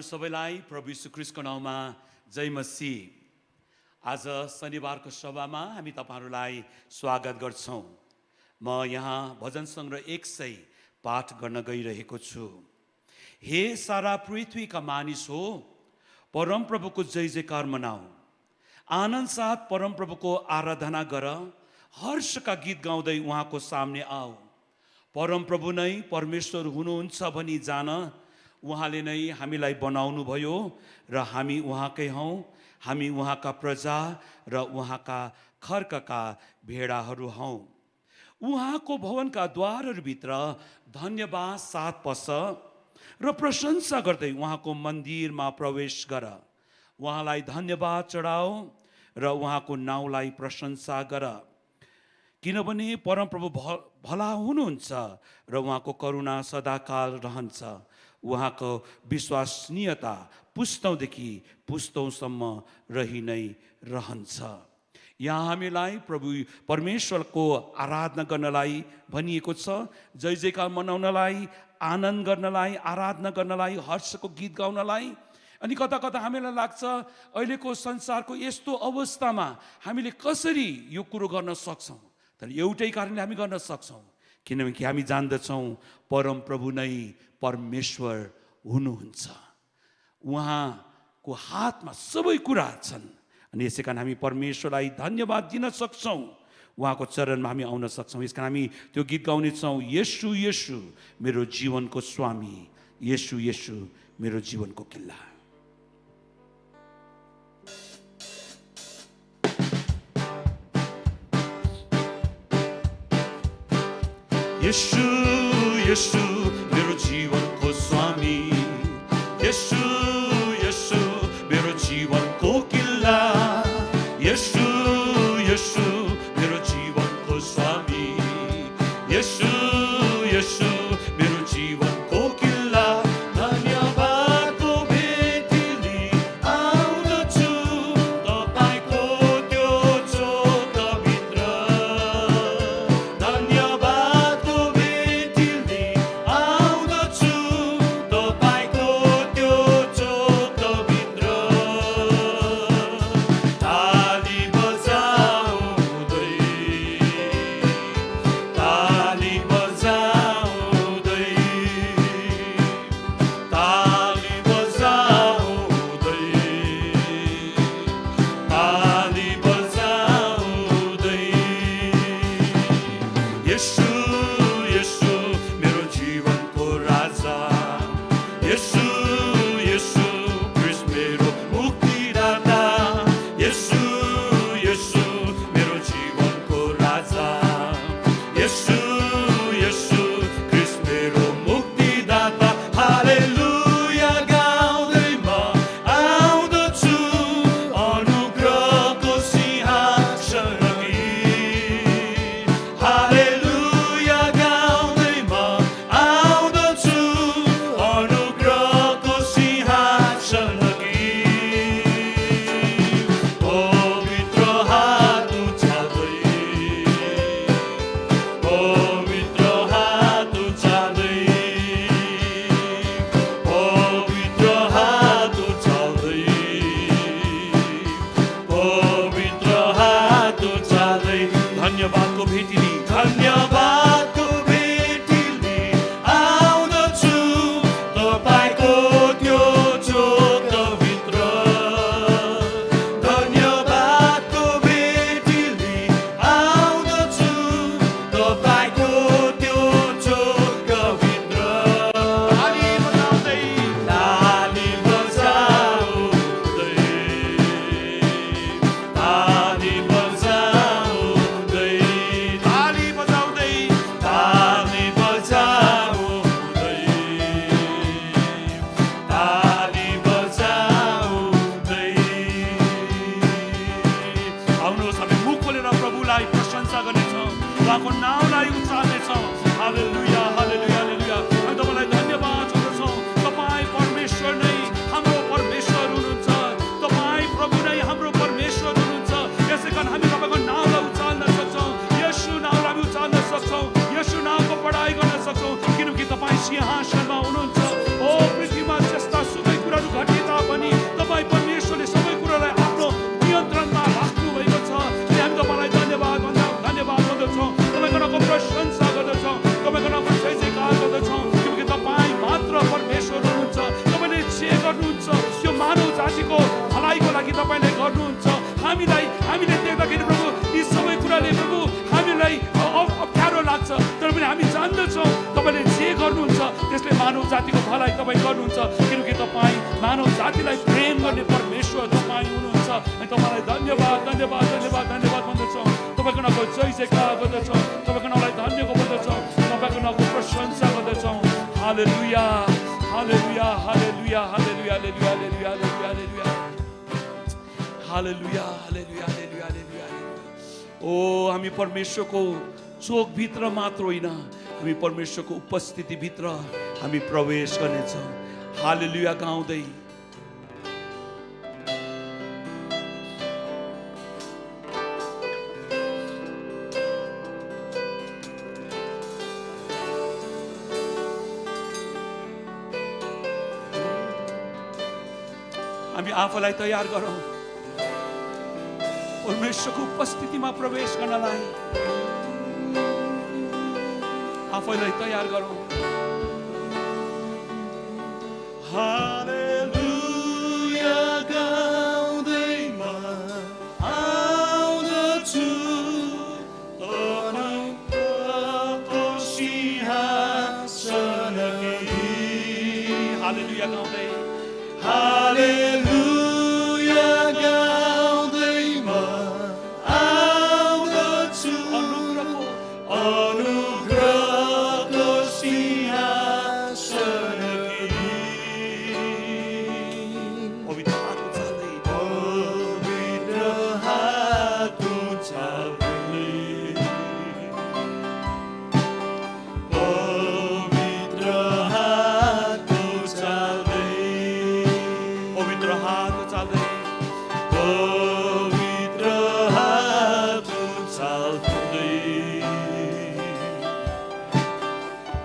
तपाईहरु सबैलाई प्रभु यीशु ख्रीष्टको नाममा जय मसीह। आज शनिबारको सभामा हामी तपाईहरुलाई स्वागत गर्छौं। म यहाँ भजन संग्रह 100 पाठ गर्न गइरहेको छु। हे सारा पृथ्वीका मानिस हो, परम प्रभुको जय जयकार मनाऊ। आनन्द साथ परम प्रभुको आराधना गर, हर्षका गीत गाउँदै उहाँको सामने आऊ। परम प्रभु नै परमेश्वर हुनुहुन्छ भनी जान, उहाँले नै हामीलाई बनाउनु भयो र हामी उहाँकै हौं। हामी उहाँका प्रजा र उहाँका खर्कका भेडाहरू हौं। उहाँको भवनका द्वारहरूभित्र धन्यवाद साथ पस र प्रशंसा गर्दै उहाँको मन्दिरमा प्रवेश गर। उहाँलाई धन्यवाद चढाऊ र उहाँको नाउँलाई प्रशंसा गर, किनभने परमप्रभु भला हुनुहुन्छ र उहाँको करुणा सदाकाल रहन्छ। उहाँको विश्वसनीयता पुस्तौँदेखि पुस्तौँसम्म रहि नै रहन्छ। यहाँ हामीलाई प्रभु परमेश्वरको आराधना गर्नलाई भनिएको छ। जय जयकार मनाउनलाई, आनन्द गर्नलाई, आराधना गर्नलाई, हर्षको गीत गाउनलाई। अनि कता कता हामीलाई लाग्छ अहिलेको संसारको यस्तो अवस्थामा हामीले कसरी यो कुरो गर्न सक्छौं? तर एउटै कारणले हामी गर्न सक्छौं, किनकि हामी जान्दछौं परम प्रभु नै परमेश्वर हुनुहुन्छ। उहाँको हातमा सबै कुरा छन्। अनि यसै कारण हामी परमेश्वरलाई धन्यवाद दिन सक्छौं, उहाँको चरणमा हामी आउन सक्छौं। यसकारण हामी त्यो गीत गाउने छौं, येशू येशू मेरो जीवनको स्वामी, येशू येशू मेरो जीवनको किल्ला। येशू येशू मेरो जीवनको स्वामी, येशू येशू मेरो जीवनको किल्ला। येशू येशू मेरो जीवनको स्वामी, येशू येशू मेरो जीवनको किल्ला। धन्यवादको भेटीली आउँदछु तपाईको त्यो चोकभित्र। धन्यवादको भेटीली आउँदछु तपाईको त्यो चोकभित्र। ताली बजाउँदै, ताली बजाउँदै, ताली बजाउँदै, ताली बजाउँदै। येशू येशू मेरो जीवनको राजा, येशू येशू ख्रीष्ट मेरो मुक्तिदाता। येशू येशू मेरो जीवनको राजा, येशू येशू ख्रीष्ट मेरो मुक्तिदाता। हालेलुया गाउँदै म आउँदछु अनुग्रहको सिंहासन अघि। हालेलुया गाउँदै म आउँदछु अनुग्रहको सिंहासन अघि। पवित्र हात उचाल्दै, पवित्र हात उचाल्दै, पवित्र हात उचाल्दै, पवित्र हात उचाल्दै। धन्यवादको भेटीली, धन्यवादको भेटीली आउँदछु तपाईको त्यो चोकभित्र। धन्यवादको भेटीली आउँदछु तपाईको त्यो चोकभित्र। ताली बजाउँदै, ताली बजाउँदै, ताली बजाउँदै, ताली बजाउँदै, ताली बजाउँदै, ताली बजाउँदै। आउनुहोस् हामी मुख खोलेर प्रभुलाई प्रशंसा गर्नेछौँ, उहाँको नाउँलाई उचाल्नेछौँ। हालेलुया हालेलुया हालेलुया। हामी तपाईँलाई धन्यवाद गर्दछौँ। तपाईँ परमेश्वर नै हाम्रो परमेश्वर हुनुहुन्छ। तपाईँ प्रभु नै हाम्रो परमेश्वर हुनुहुन्छ। यसै कारण हामी तपाईँको नाउँलाई उचाल्न सक्छौँ। येशू नाउँलाई हामी उचाल्न सक्छौँ। येशू नाउँको बढाइ गर्न सक्छौँ, किनकि तपाईँ सिंहासनमा हुनुहुन्छ। ओ पृथ्वीमा जस्ता सुकै कुराहरू हामीले देख्दाखेरि प्रभु यी सबै कुराले प्रभु हामीलाई अप्ठ्यारो लाग्छ, तर पनि हामी जान्दछौँ तपाईँले जे गर्नुहुन्छ त्यसले मानव जातिको भलाइ तपाईँ गर्नुहुन्छ, किनकि तपाईँ मानव जातिलाई प्रेम गर्ने परमेश्वर तपाईँ हुनुहुन्छ। अनि तपाईँलाई धन्यवाद धन्यवाद धन्यवाद धन्यवाद भन्दछौँ, तपाईँको नामको जय जयकार गर्दछौँ, तपाईँको नामलाई धन्यवाद गर्दछौँ, तपाईँको नामको प्रशंसा गर्दछौँ। हालेलुया हालेलुया हालेलुया हालेलुया हालेलुया हालेलुया हालेलुया हालेलुया हालेलुया हालेलुया हालेलुया। ओ हामी परमेश्वरको चोकभित्र मात्र होइन, हामी परमेश्वरको उपस्थितिभित्र हामी प्रवेश गर्नेछौँ। हालेलुया गाउँदै हामी आफूलाई तयार गरौँ परमेश्वरको उपस्थितिमा प्रवेश गर्नलाई। आफैलाई तयार गरौँ। हालेलुया गाउँदै म आउँदछु अनुग्रहको सिंहासनकै। हालेलुया गाउँदै हालेलुया गाउँदै म आउँदछु अनुग्रहको सिंहासनकै। पवित्र हात उचाल्दै पवित्र हात उचाल्दै पवित्र हात उचाल्दै पवित्र हात उचाल्दै पवित्र हात उचाल्दै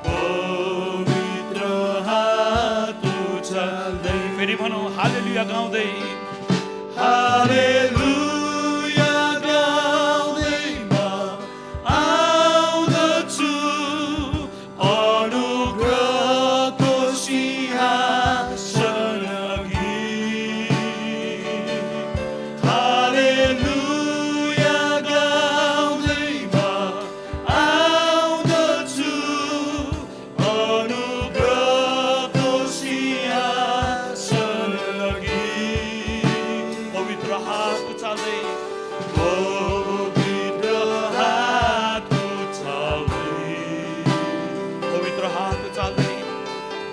पवित्र हात उचाल्दै। फेरि भनौँ हालेलुया गाउँदै हालेलुया गाउँदै म आउँदछु अनुग्रहको सिंहासनकै। हालेलुया गाउँदै म आउँदछु अनुग्रहको सिंहासनकै। पवित्र हात उचाल्दै पवित्र हात उचाल्दै पवित्र हात उचाल्दै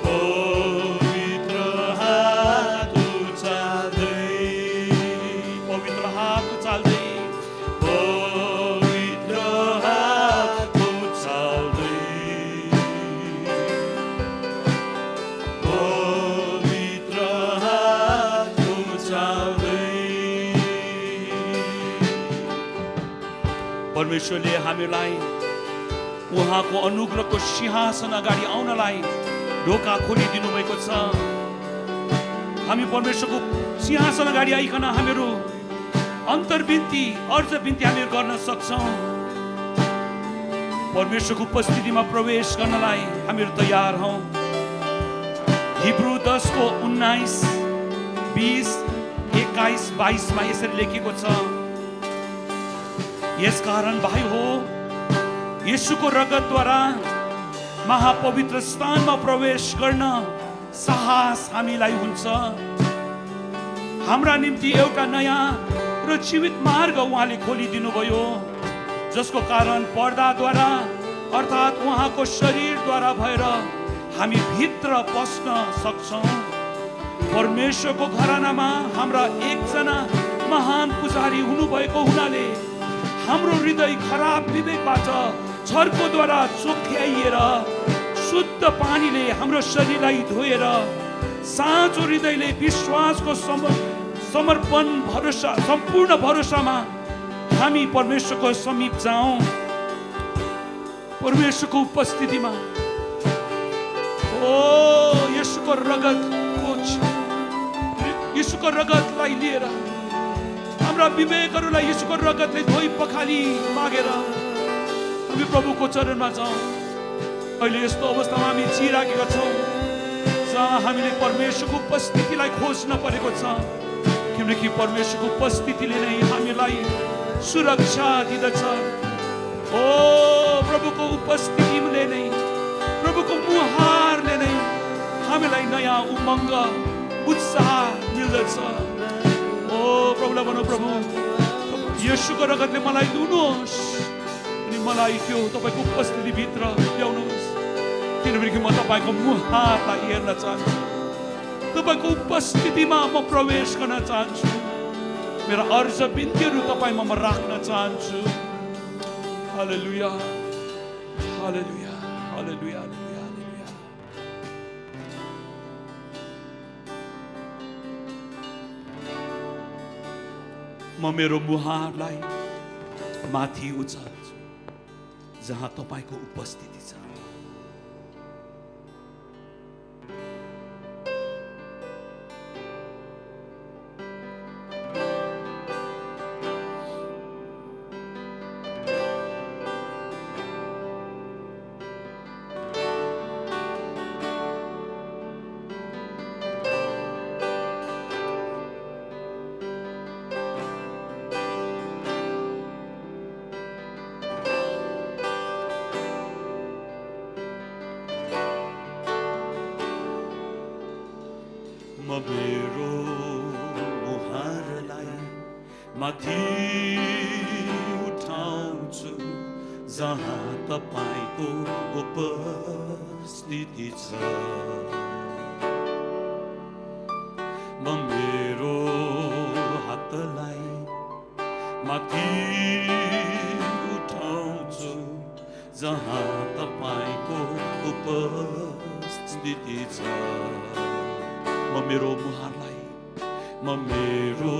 पवित्र हात उचाल्दै पवित्र हात उचाल्दै पवित्र हात उचाल्दै पवित्र हात उचाल्दै। परमेश्वरले हामीलाई उहाँको अनुग्रहको सिंहासन अगाडि आउनलाई ढोका खोलिदिनु भएको छ। हामी परमेश्वरको सिंहासन अगाडि आइकन हामीहरू अन्तर्विन्ती अर्ज बिन्ती हामीहरू गर्न सक्छौँ। परमेश्वरको उपस्थितिमा प्रवेश गर्नलाई हामीहरू तयार हौँ। हिब्रू 10:19, 20, 21, 22 यसरी लेखेको छ, यसकारण भाइ हो येशूको रगतद्वारा महापवित्र स्थानमा प्रवेश गर्न साहस हामीलाई हुन्छ। हाम्रा निम्ति एउटा नयाँ र जीवित मार्ग उहाँले खोलिदिनु भयो, जसको कारण पर्दाद्वारा अर्थात् उहाँको शरीरद्वारा भएर हामी भित्र पस्न सक्छौँ। परमेश्वरको घरानामा हाम्रा एकजना महान पुजारी हुनुभएको हुनाले हाम्रो हृदय खराब विवेकबाट छर्कोद्वारा चोख्याइएर शुद्ध पानीले हाम्रो शरीरलाई धोएर साँचो हृदयले विश्वासको समर्पण भरोसा सम्पूर्ण भरोसामा हामी परमेश्वरको समीप जाउँ। परमेश्वरको उपस्थितिमा येशूको रगतलाई लिएर हाम्रा विवेकहरूलाई येशूको रगतले धोइ पखाली मागेर हामी प्रभुको चरणमा जाउँ। अहिले यस्तो अवस्थामा हामी जिराखेका छौँ जहाँ हामीले परमेश्वरको उपस्थितिलाई खोज्न परेको छ, किनकि परमेश्वरको उपस्थितिले नै हामीलाई सुरक्षा दिदछ। ओ प्रभुको उपस्थितिले नै, प्रभुको मुहारले नै हामीलाई नयाँ उमङ्ग उत्साह मिल्दछ। ओ प्रभुलाई भनौँ, प्रभु येशूको रगतले मलाई धुनुहोस् अनि मलाई त्यो तपाईँको उपस्थितिभित्र ल्याउनुहोस्, किनभने म तपाईँको मुहारलाई हेर्न चाहन्छु, तपाईँको उपस्थितिमा म प्रवेश गर्न चाहन्छु। मेरा अर्ज बिन्तीहरू तपाईँमा म राख्न चाहन्छु। हालेलुया, हालेलुया, हालेलुया, हालेलुया, हालेलुया। म मेरो मुहारलाई माथि उचाल्छु जहाँ तपाईँको उपस्थिति छ। म मेरो मुहारलाई माथि उठाउँछु जहाँ तपाईँको उपस्थिति छ। म मेरो हातलाई माथि उठाउँछु जहाँ तपाईँको उपस्थिति छ। म मेरो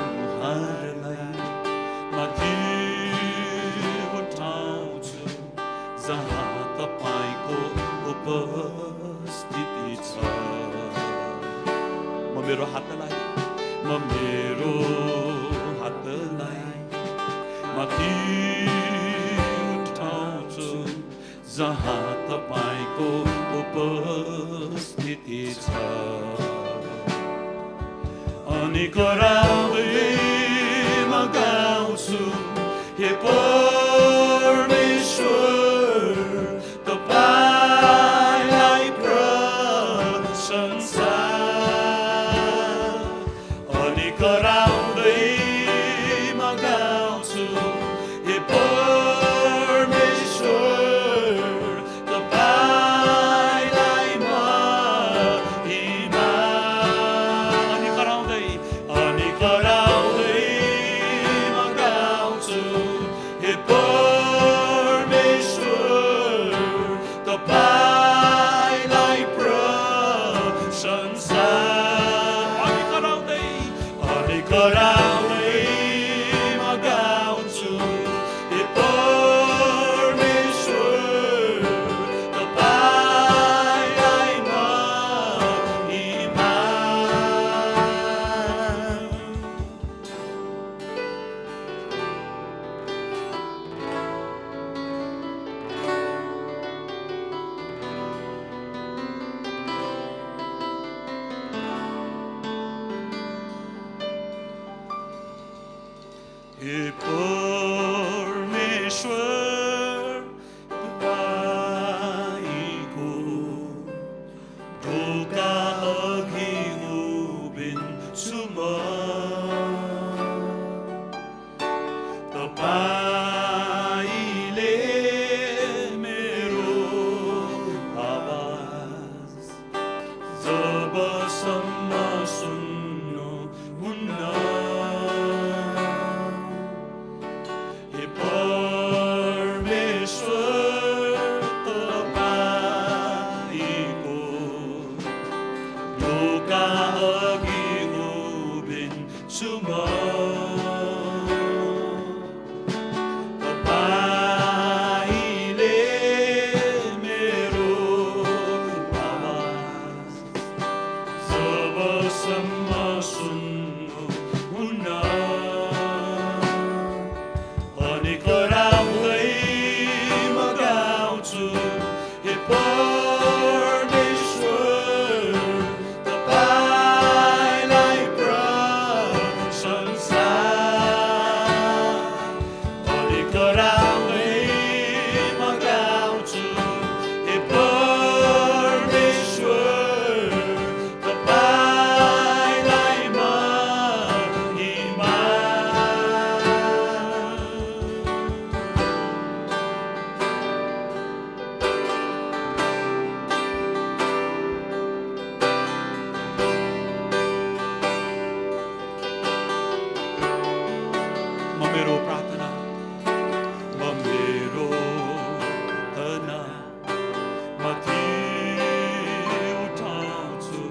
मुहारलाई माथि उठाउँछु जहाँ तपाईँको उपस्थिति छ। म मेरो हातलाई माथि उठाउँछु जहाँ तपाईँको उपस्थिति छ। अनि कराउँदै म गाउँछु, हे परमेश्वर तपाईलाई प्रशंसा। अनि कराउँदै म गाउँछु, हे परमेश्वर तपाईलाई महिमा। अनि कराउँदै म गाउँछु, हे परमेश्वर तपाईलाई प्रशंसा। अनि कराउँदै म गाउँछु, हे परमेश्वर तपाईलाई महिमा। हे परमेश्वर तपाईँको ढोका अघि उभिन्छु म। तपाईँले मेरो आवाज जबसम्म सुन्नुहुन्न म मेरो प्रार्थना माथि उठाउँछु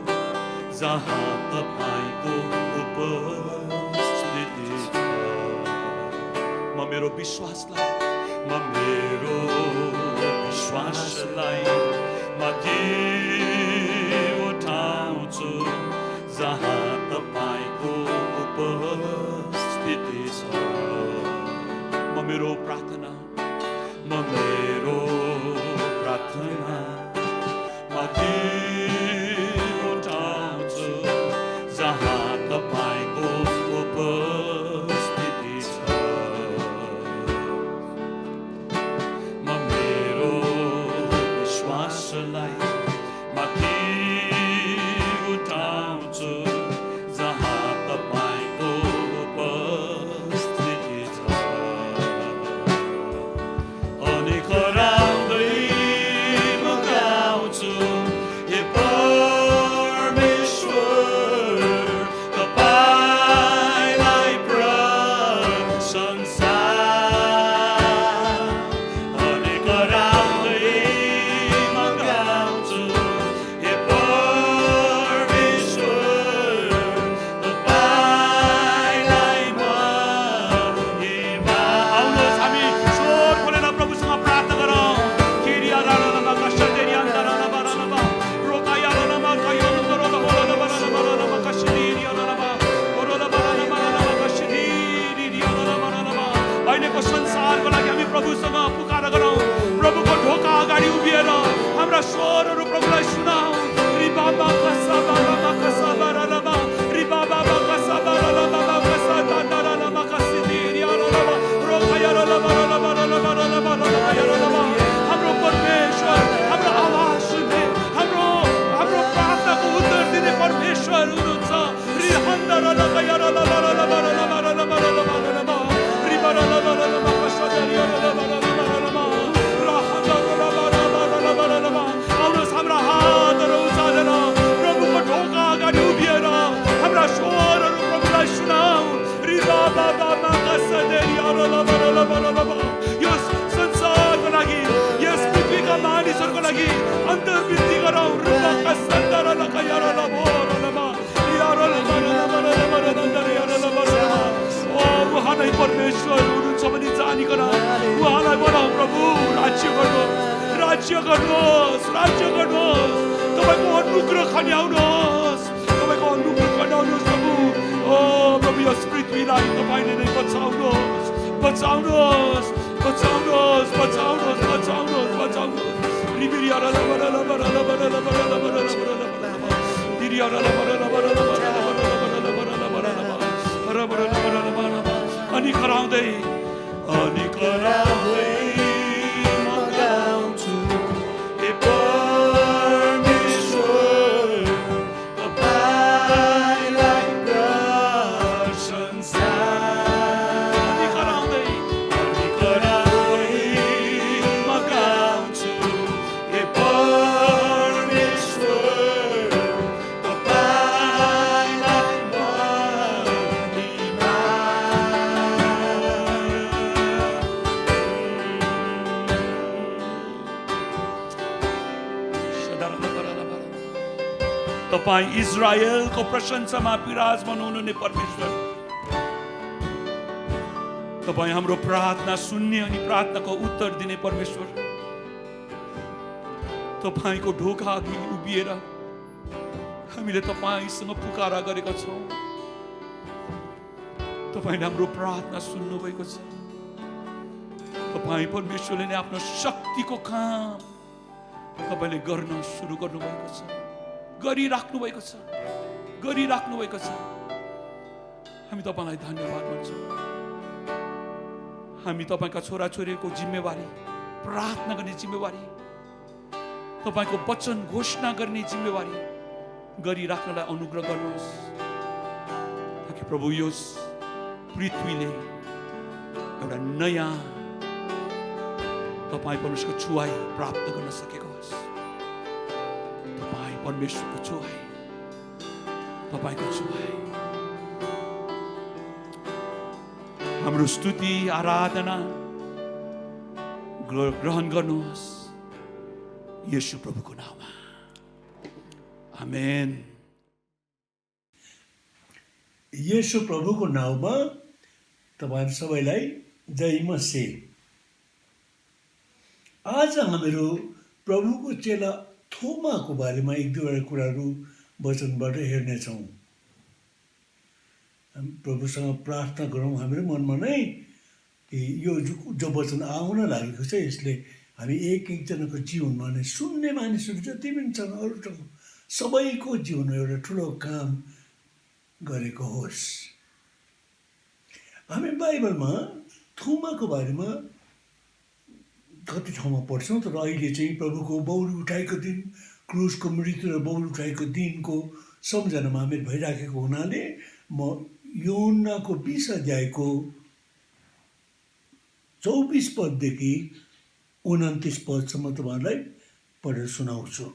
जहाँ तपाईको उपस्थिति छ। म मेरो विश्वासलाई माथि उठाउँछु जहाँ तपाईको उपस्थिति छ। म मेरो प्रार्थना माथि उठाउँछु जहाँ तपाईको उपस्थिति छ। म मेरो विश्वासलाई माथि उठाउँछु जहाँ तपाईको उपस्थिति छ। अनि कराउँदै म गाउँछु हे परमेश्वर तपाईलाई प्रशंसा। अनि कराउँदै म गाउँछु हे परमेश्वर तपाईलाई महिमा। आउनुहोस् हामी स्वर खोलेर प्रभुसँग प्रार्थना गरौँ। अहिलेको संसारको लागि हामी प्रभुसँग पुकार गरौँ। प्रभुको ढोका अगाडि उभिएर हाम्रा स्वरहरू प्रभुलाई सुनाऊ। हाम्रो परमेश्वर हाम्रो आवाज सुन्ने हाम्रो प्रार्थनाको उत्तर दिने परमेश्वर हुनुहुन्छ। आउनुहोस् हाम्रा हातहरू उचालेर प्रभुको ढोका अगाडि उभिएर हाम्रा स्वरहरू प्रभुलाई सुनाऊ। यस संसारको लागि यस पृथ्वीका मानिसहरूको लागि अन्तर्वृत्ति गरौँ। उहाँ नै परमेश्वर हुनुहुन्छ भनी जानिकन उहाँलाई बनाऊ। प्रभु राज्य गर्नुहोस् तपाईँको अनुग्रह खन्याउनुहोस् प्रभु। ओ प्रभु यस पृथ्वीलाई तपाईँले नै बचाउनुहोस्। अनि कराउँदै म गाउँछु हे परमेश्वर तपाईलाई प्रशंसा। अनि कराउँदै म गाउँछु हे परमेश्वर तपाईलाई महिमा। तपाईं इजरायलको प्रशंसामा विराजमान हुनुहुने परमेश्वर, तपाईं हाम्रो प्रार्थना सुन्ने अनि प्रार्थनाको उत्तर दिने परमेश्वर। तपाईंको ढोका अघि उभिएर हामीले तपाईंसँग पुकारा गरेका छौं। तपाईंले हाम्रो प्रार्थना सुन्नु भएको छ। तपाईं परमेश्वरले नै आफ्नो शक्तिको काम तपाईले गर्न सुरु गर्नु भएको छ, गरिराख्नु भएको छ। हामी तपाईलाई धन्यवाद भन्छौँ। हामी तपाईका छोराछोरीको जिम्मेवारी, प्रार्थना गर्ने जिम्मेवारी, तपाईको वचन घोषणा गर्ने जिम्मेवारी गरिराख्नलाई अनुग्रह गर्नुहोस्, ताकि प्रभु यस पृथ्वीले एउटा नयाँ तपाईं परमेश्वरको छुवाई प्राप्त गर्न सकेको होस्। तपाईं परमेश्वरको छुवाई, तपाईँको छुवाई हाम्रो स्तुति आराधना ग्रहण गर्नुहोस् येशू प्रभुको नाममा। आमेन। येशू प्रभुको नाममा तपाईहरु सबैलाई जय मसीह। आज हामीहरू प्रभुको चेला थोमाको बारेमा एक दुईवटा कुराहरू वचनबाट हेर्नेछौँ। हामी प्रभुसँग प्रार्थना गरौँ हाम्रो मनमा नै कि यो जो वचन आउन लागेको छ यसले हामी एक एकजनाको जीवनमा नै सुन्ने मानिसहरू जति पनि छन् अरूसँग सबैको जीवनमा एउटा ठुलो काम गरेको होस्। हामी बाइबलमा थोमाको बारेमा कति ठाउँमा पढ्छौँ, तर अहिले चाहिँ प्रभुको बौरी उठाएको दिन, क्रुसको मृत्यु र बौरी उठाएको दिनको सम्झनामा हामी भइराखेको हुनाले म यूहन्नाको 20 अध्यायको 24 पददेखि 29 पदसम्म तपाईँहरूलाई पढेर सुनाउँछु।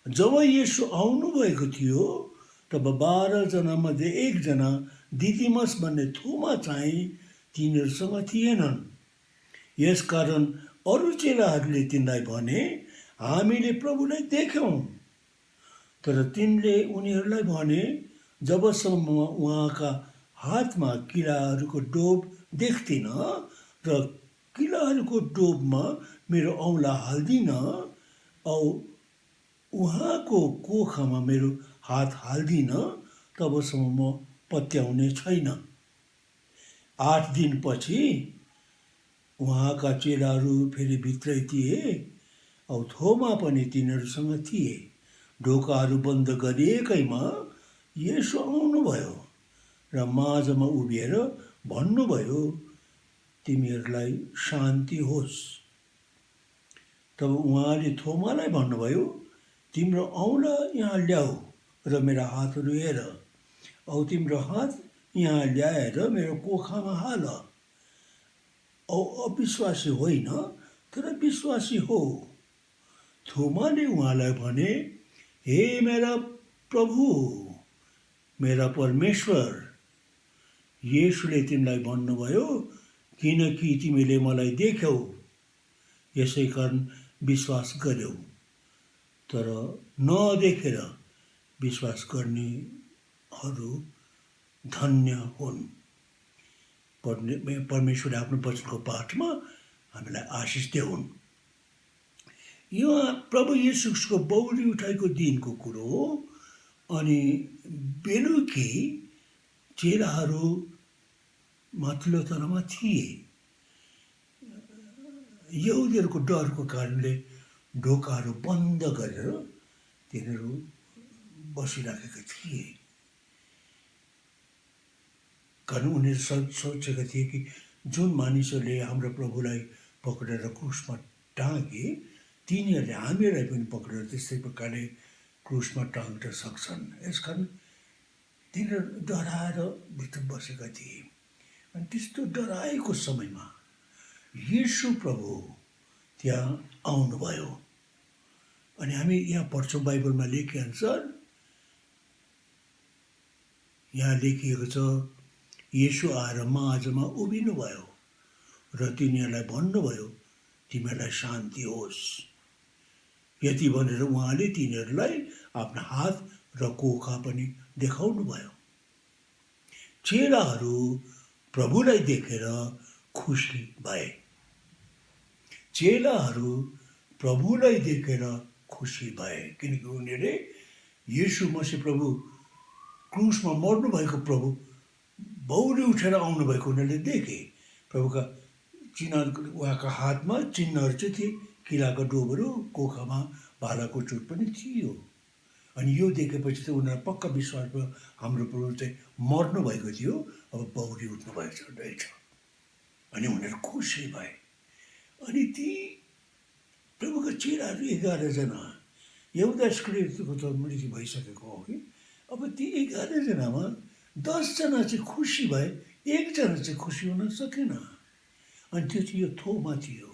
जब येशू आउनुभएको थियो तब 12 जनामध्ये एकजना दिदिमस भन्ने थोमा चाहिँ तिनीहरूसँग थिएनन्। यसकारण अरू चेलाहरूले तिनलाई भने, हामीले प्रभुलाई देख्यौँ। तर तिनले उनीहरूलाई भने, जबसम्म उहाँका हातमा किराहरूको डोब देख्दिन र किराहरूको डोबमा मेरो औँला हाल्दिन औ उहाँको कोखामा मेरो हात हाल्दिन तबसम्म म पत्याउने छैन। 8 दिनपछि उहाँका चेलाहरू फेरि भित्रै थिए औ थोमा पनि तिनीहरूसँग थिए। ढोकाहरू बन्द गरिएकैमा येशू आउनुभयो र माझमा उभिएर भन्नुभयो, तिमीहरूलाई शान्ति होस्। तब उहाँले थोमालाई भन्नुभयो, तिम्रो औँला यहाँ ल्याऊ र मेरा हातहरू हेर औ तिम्रो हात यहाँ ल्याएर मेरो कोखामा हाल औ अविश्वासी होइन तर विश्वासी हो। थोमाले उहाँलाई भने, हे मेरा प्रभु, मेरा परमेश्वर। येशूले तिमीलाई भन्नुभयो, किनकि तिमीले मलाई देख्यौ यसै कारण विश्वास गर्यौ। तर नदेखेर विश्वास गर्नेहरू धन्य हुन्। परमेश्वरले आफ्नो वचनको पाठमा हामीलाई आशिष देऊन्। यो प्रभु येशूको बौरी उठाएको दिनको कुरो हो। अनि बेलुकी चेलाहरू माथिल्लो तलामा थिए। यहुदीहरूको डरको कारणले ढोकाहरू बन्द गरेर तिनीहरू बसिराखेका थिए। कारण उनीहरू सोचेका थिए कि जुन मानिसहरूले हाम्रो प्रभुलाई पक्रेर क्रुसमा टाँगे तिनीहरूले हामीलाई पनि पक्रेर त्यस्तै प्रकारले क्रुसमा टाँग्न सक्छन्। यसकारण तिनीहरू डराएर भित्र बसेका थिए। अनि त्यस्तो डराएको समयमा येशू प्रभु त्यहाँ आउनुभयो। अनि हामी यहाँ पढ्छौँ बाइबलमा लेखेअनुसार, यहाँ लेखिएको छ, येशू आएर माझमा उभिनुभयो र तिनीहरूलाई भन्नुभयो, तिमीहरूलाई शान्ति होस्। यति भनेर उहाँले तिनीहरूलाई आफ्ना हात र कोखा पनि देखाउनुभयो। चेलाहरू प्रभुलाई देखेर खुसी भए। चेलाहरू प्रभुलाई देखेर खुसी भए किनकि उनीहरूले येशू मसीह प्रभु क्रुसमा मर्नुभएको प्रभु बौरी उठेर आउनुभएको उनीहरूले देखे। प्रभुका चिन्हहरू उहाँका हातमा चिन्हहरू चाहिँ थिए, किराका डोबहरू, कोखामा भालाको चोट पनि थियो। अनि यो देखेपछि चाहिँ उनीहरू पक्का विश्वास भयो, हाम्रो प्रभु चाहिँ मर्नु भएको थियो, अब बौरी उठ्नु भएको रहेछ। अनि उनीहरू खुसी भए। अनि ती प्रभुका चेलाहरू 11 जना, यहुदा इस्करियोतको त मृत्यु भइसकेको हो कि, अब ती 11 जनामा 10 जना चाहिँ खुसी भए, 1 जना चाहिँ खुसी हुन सकेन। अनि त्यो चाहिँ यो थोमा थियो।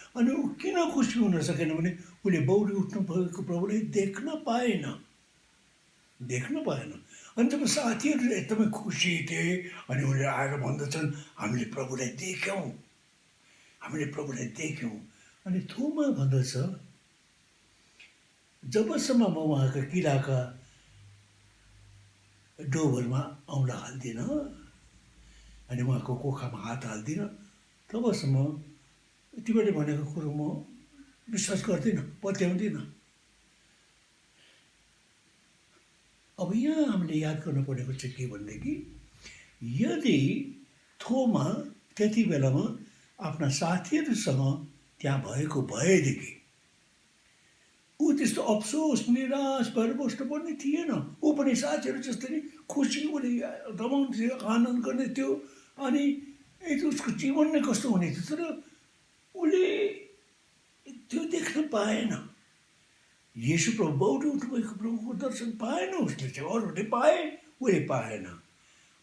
अनि ऊ किन खुसी हुन सकेन भने उसले बौरी उठ्नु भएको प्रभुलाई देख्न पाएन। अनि जब साथीहरू एकदमै खुसी थिए अनि उनीहरू आएर भन्दछन् हामीले प्रभुलाई देख्यौँ, हामीले प्रभुलाई देख्यौँ। अनि थोमा भन्दछ जबसम्म म उहाँका किराका डोभरमा औँला हाल्दिनँ अनि उहाँको कोखामा हात हाल्दिनँ तबसम्म तिमीले भनेको कुरो म विश्वास गर्दिनँ, पत्याउँदिनँ। अब यहाँ हामीले याद गर्नुपर्नेको चाहिँ के भनेदेखि यदि थोमा त्यति बेलामा आफ्ना साथीहरूसँग त्यहाँ भएको भएदेखि ऊ त्यस्तो अफसोस निराश भएर बस्नुपर्ने थिएन। ऊ पनि साथीहरू जस्तै नै खुसी उसले रमाउँथ्यो, आनन्द गर्ने थियो अनि उसको जीवन नै कस्तो हुने थियो। तर उसले त्यो देख्न पाएन। येशू प्रभु बौरी उठ्नुभएको प्रभुको दर्शन पाएन उसले चाहिँ, अरूले पाए उसले पाएन।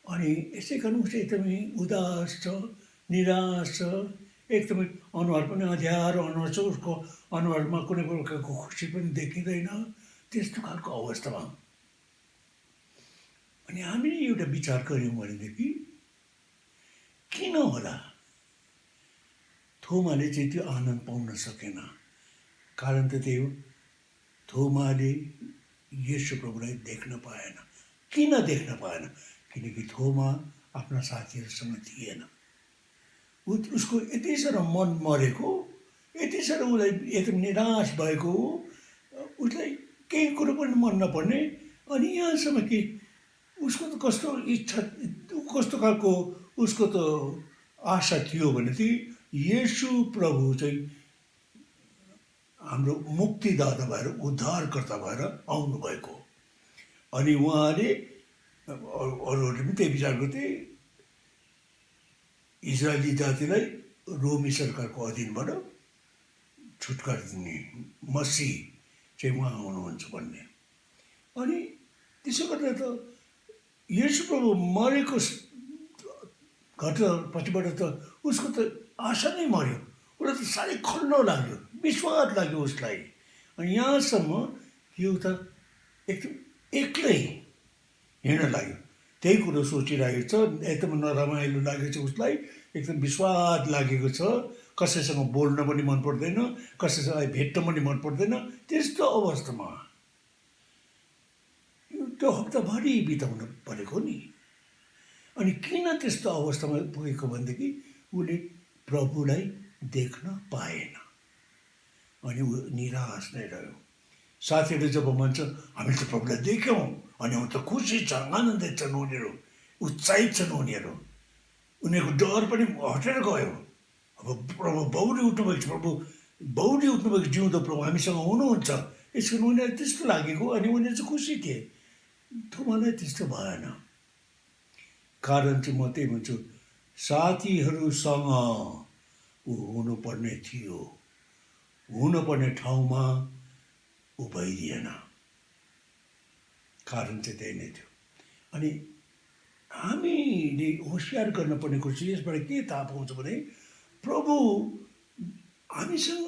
अनि यसै कारण उसले एकदमै उदास छ, निराश छ, एकदमै अनुहार पनि अँध्यारो अनुहार छ, उसको अनुहारमा कुनै प्रकारको खुसी पनि देखिँदैन, त्यस्तो खालको अवस्थामा। अनि हामीले एउटा विचार गऱ्यौँ भनेदेखि किन होला थोमाले चाहिँ त्यो आनन्द पाउन सकेन? कारण त त्यही हो, थोमाले येशू प्रभुलाई देख्न पाएन। किन देख्न पाएन? किनकि थोमा आफ्ना साथीहरूसँग थिएन। उसको यति साह्रो मन मरेको, यति साह्रो उसलाई एकदम निराश भएको, उसलाई केही कुरो पनि मन नपर्ने। अनि यहाँसम्म कि उसको त कस्तो इच्छा, कस्तो खालको उसको त आशा थियो भने चाहिँ येशू प्रभु चाहिँ हाम्रो मुक्तिदाता भएर, उद्धारकर्ता भएर आउनुभएको। अनि उहाँले अरूहरूले पनि त्यही विचार गर्थे, इजरायली जातिलाई रोमी सरकारको अधीनबाट छुटकारा दिने मसीह चाहिँ उहाँ हुनुहुन्छ भन्ने। अनि त्यसो गर्दा त येशू प्रभु मरेको घटनापछिबाट त उसको त आशा नै मऱ्यो। उसलाई त साह्रै खल्लो लाग्यो, विश्वास लाग्यो उसलाई। अनि यहाँसम्म यो त एकदम एक्लै हिँड्न लाग्यो। त्यही कुरो सोचिरहेको छ, एकदम नरमाइलो लागेको छ उसलाई, एकदम विश्वास लागेको छ। कसैसँग बोल्न पनि मन पर्दैन, कसैसँग भेट्न पनि मन पर्दैन। त्यस्तो अवस्थामा त्यो हप्ताभरि बिताउनु परेको नि। अनि किन त्यस्तो अवस्थामा पुगेको भनेदेखि उसले प्रभुलाई देख्न पाएन अनि ऊ निराश नै रह्यो। साथीहरूले जब भन्छ हामीले त प्रभुलाई देख्यौँ, अनि उनीहरू त खुसी छ, आनन्दित छन्, उनीहरू उत्साहित छन्, उनीहरूको डर पनि हटेर गयो। अब प्रभु बौरी उठ्नुभएको छ, प्रभु बौरी उठ्नुभएको जिउँदो प्रभु हामीसँग हुनुहुन्छ, यसो उनीहरू त्यस्तो लागेको। अनि उनीहरू चाहिँ खुसी थिए। थोमालाई त्यस्तो भएन। कारण चाहिँ म त्यही भन्छु, साथीहरूसँग ऊ हुनुपर्ने थियो, हुनुपर्ने ठाउँमा ऊ भइदिएन। कारण चाहिँ त्यही नै थियो। अनि हामीले होसियार गर्नुपर्ने कुरो चाहिँ यसबाट के थाहा पाउँछ भने प्रभु हामीसँग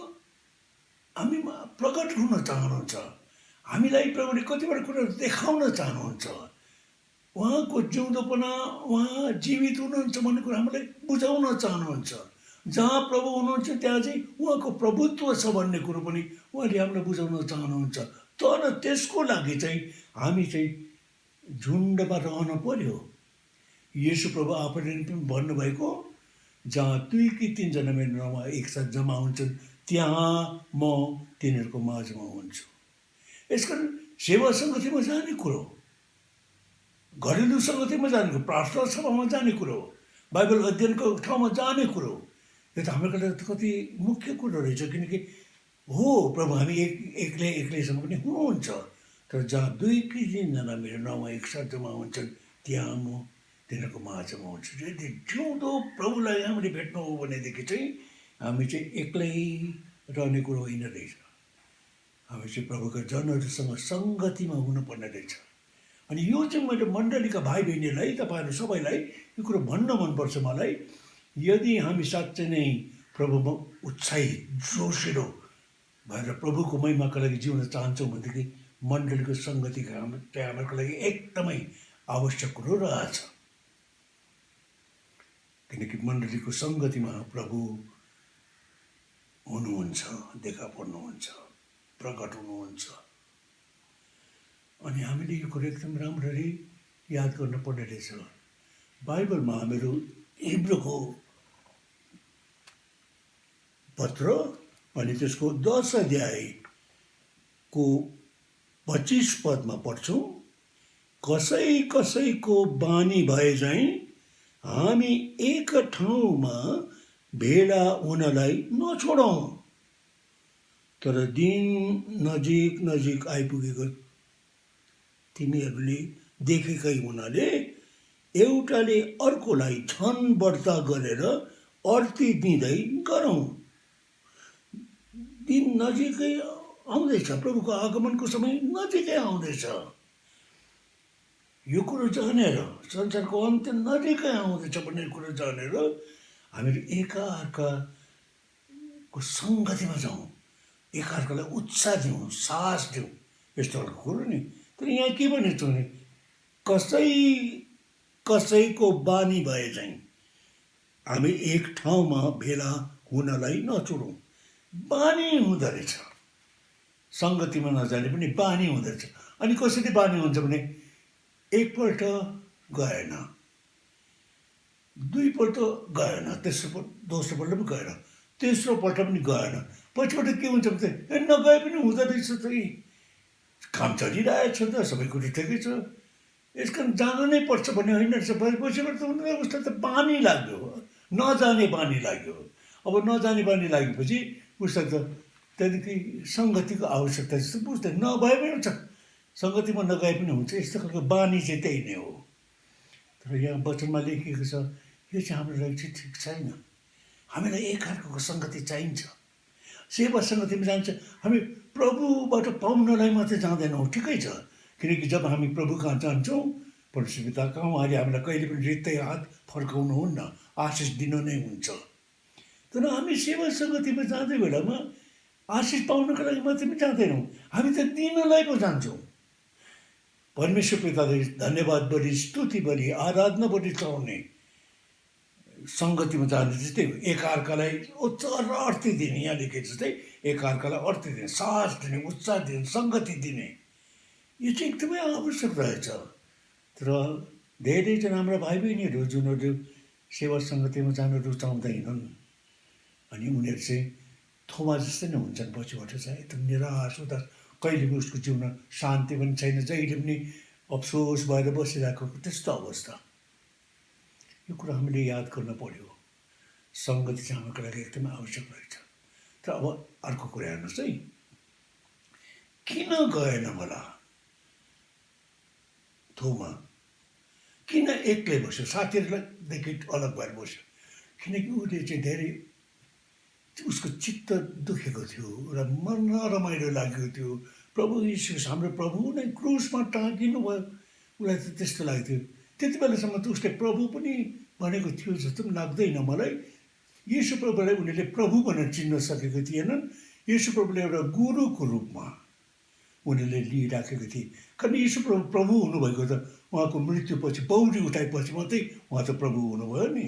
हामीमा प्रकट हुन चाहनुहुन्छ। हामीलाई प्रभुले कतिवटा कुराहरू देखाउन चाहनुहुन्छ। उहाँको जिउँदोपना, उहाँ जीवित हुनुहुन्छ भन्ने कुरा हामीलाई बुझाउन चाहनुहुन्छ। जहाँ प्रभु हुनुहुन्छ त्यहाँ चाहिँ उहाँको प्रभुत्व छ भन्ने कुरो पनि उहाँले हामीलाई बुझाउन चाहनुहुन्छ। तर त्यसको लागि चाहिँ हामी चाहिँ झुन्डमा रहन पर्यो। येशू प्रभु आफैले पनि भन्नुभएको, जहाँ 2 कि 3 जना मेरो नाउँमा एकसाथ जम्मा हुन्छन् त्यहाँ म तिनीहरूको माझमा हुन्छु। यसकारण सेवा सङ्गतिमा जाने कुरो, घरेलु सङ्गतिमा जाने कुरो, प्रार्थना सभामा जाने कुरो, बाइबल अध्ययनको ठाउँमा जाने कुरो, यो त हाम्रो लागि कति मुख्य कुरो रहेछ। किनकि हो प्रभु हामी एक्लैसम्म पनि हुनुहुन्छ, तर जहाँ 2 कि 3 जना मेरो नाउँमा एकसाथ जम्मा हुन्छन् त्यहाँ म तिनीहरूको माझमा हुन्छु। यदि जिउँदो प्रभुलाई हामीले भेट्नु हो भनेदेखि चाहिँ हामी चाहिँ एक्लै रहने कुरो होइन रहेछ। हामी चाहिँ प्रभुका जनहरूसँग सङ्गतिमा हुनुपर्ने रहेछ। अनि यो चाहिँ मैले मण्डलीका भाइ बहिनीलाई, तपाईँहरू सबैलाई यो कुरो भन्न मनपर्छ मलाई। यदि हामी साँच्चै नै प्रभुमा उत्साहित जोसिलो भएर प्रभुको महिमाको लागि जिउन चाहन्छौँ भनेदेखि मण्डलीको सङ्गति चाहिँ हाम्रो लागि एकदमै आवश्यक कुरो रहेछ। किनकि मण्डलीको सङ्गतिमा प्रभु हुनुहुन्छ, देखा पर्नुहुन्छ, प्रकट हुनुहुन्छ। अनि हामीले यो कुरो एकदम राम्ररी याद गर्नुपर्ने रहेछ। बाइबलमा हामीहरू हिब्रूको पत्र अनि त्यसको 10 अध्यायको 25 पदमा पढ्छौँ, कसै कसैको बानी भए चाहिँ हामी एक ठाउँमा भेला हुनलाई नछोडौँ, तर दिन नजिक नजिक आइपुगेको तिमीहरूले देखेकै हुनाले एउटाले अर्कोलाई झन बढ्ता गरेर अर्ती दिँदै गरौँ। दिन नजिकै आउँदैछ, प्रभुको आगमनको समय नजिकै आउँदैछ। यो कुरो जानेर, संसारको अन्त्य नजिकै आउँदैछ भन्ने कुरो जानेर हामीहरू एकाअर्काको सङ्गतिमा जाउँ, एकाअर्कालाई उत्साह दिउँ, साहस दिउँ, यस्तो खालको कुरो नि। तर यहाँ के भनेको छ भने कसै कसैको बानी भए चाहिँ हामी एक ठाउँमा भेला हुनलाई नछोडौँ। बानी हुँदो रहेछ, सङ्गतिमा नजाने पनि बानी हुँदो रहेछ। अनि कसरी बानी हुन्छ भने एकपल्ट गएन, दुईपल्ट गएन, दोस्रोपल्ट पनि गएन, तेस्रोपल्ट पनि गएन, पछिबाट के हुन्छ भने नगए पनि हुँदो रहेछ त, काम चलिरहेछ त, सबै कुरो ठिकै छ, यस कारण जानु नै पर्छ भन्ने होइन रहेछ। पछिबाट त उसलाई त बानी लाग्यो, नजाने बानी लाग्यो। अब नजाने बानी लागेपछि उसलाई त त्यहाँदेखि सङ्गतिको आवश्यकता जस्तो बुझ्दैन, नभए पनि हुन्छ, सङ्गतिमा नगए पनि हुन्छ, यस्तो खालको बानी चाहिँ त्यही नै हो। तर यहाँ वचनमा लेखिएको छ यो चाहिँ हाम्रो लागि चाहिँ ठिक छैन। हामीलाई एकअर्काको सङ्गति चाहिन्छ, सेवा सङ्गतिमा जान्छ। हामी प्रभुबाट पाउनलाई मात्रै जाँदैनौँ, ठिकै छ, किनकि जब हामी प्रभु कहाँ जान्छौँ, परमेश्वर पिता कहाँ, उहाँले हामीलाई कहिले पनि रित्तै हात फर्काउनुहुन्न, आशिष दिनु नै हुन्छ। तर हामी सेवा सङ्गतिमा जाँदै बेलामा आशिष पाउनको लागि मात्रै पनि जाँदैनौँ, हामी त दिनलाई पो जान्छौँ। परमेश्वर पिताले धन्यवाद बढी, स्तुति बढी, आराधना बढी चढाउने सङ्गतिमा जाने चाहिँ त्यही हो। एकअर्कालाई अर्थी दिने, यहाँ लेखेको जस्तै एकअर्कालाई अर्थी दिने, साहस दिने, उत्साह दिने, सङ्गति दिने, यो चाहिँ एकदमै आवश्यक रहेछ। तर धेरैजना हाम्रा भाइ बहिनीहरू जुनहरू सेवा सङ्गतिमा जान रुचाउँदैनन्, अनि उनीहरू चाहिँ थोमा जस्तै नै हुन्छन्, पछिबाट चाहिँ एकदम निराश, उदास, कहिले पनि उसको जीवनमा शान्ति पनि छैन, जहिले पनि अफसोस भएर बसिरहेको त्यस्तो अवस्था। यो कुरा हामीले याद गर्न पर्यो। सङ्गति चाहिँ हाम्रो लागि एकदमै आवश्यक रहेछ। तर अब अर्को कुरा हेर्नुहोस् है, किन गएन होला थोमा, किन एक्लै बस्यो, साथीहरूदेखि अलग भएर बस्यो? किनकि उसले चाहिँ धेरै, उसको चित्त दुखेको थियो र मन नरमाइलो लागेको थियो। प्रभु यीशु हाम्रो प्रभु नै क्रुसमा टाँगिनु भयो, उसलाई त त्यस्तो लाग्थ्यो। त्यति बेलासम्म त उसले प्रभु पनि भनेको थियो जस्तो पनि लाग्दैन मलाई। यीशु प्रभुलाई उनीहरूले प्रभु भनेर चिन्न सकेको थिएनन्। यीशु प्रभुले एउटा गुरुको रूपमा उनीहरूले लिइराखेको थिए। कारण यीशु प्रभु हुनुभएको त उहाँको मृत्युपछि, पौडी उठाएपछि मात्रै उहाँ त प्रभु हुनुभयो नि।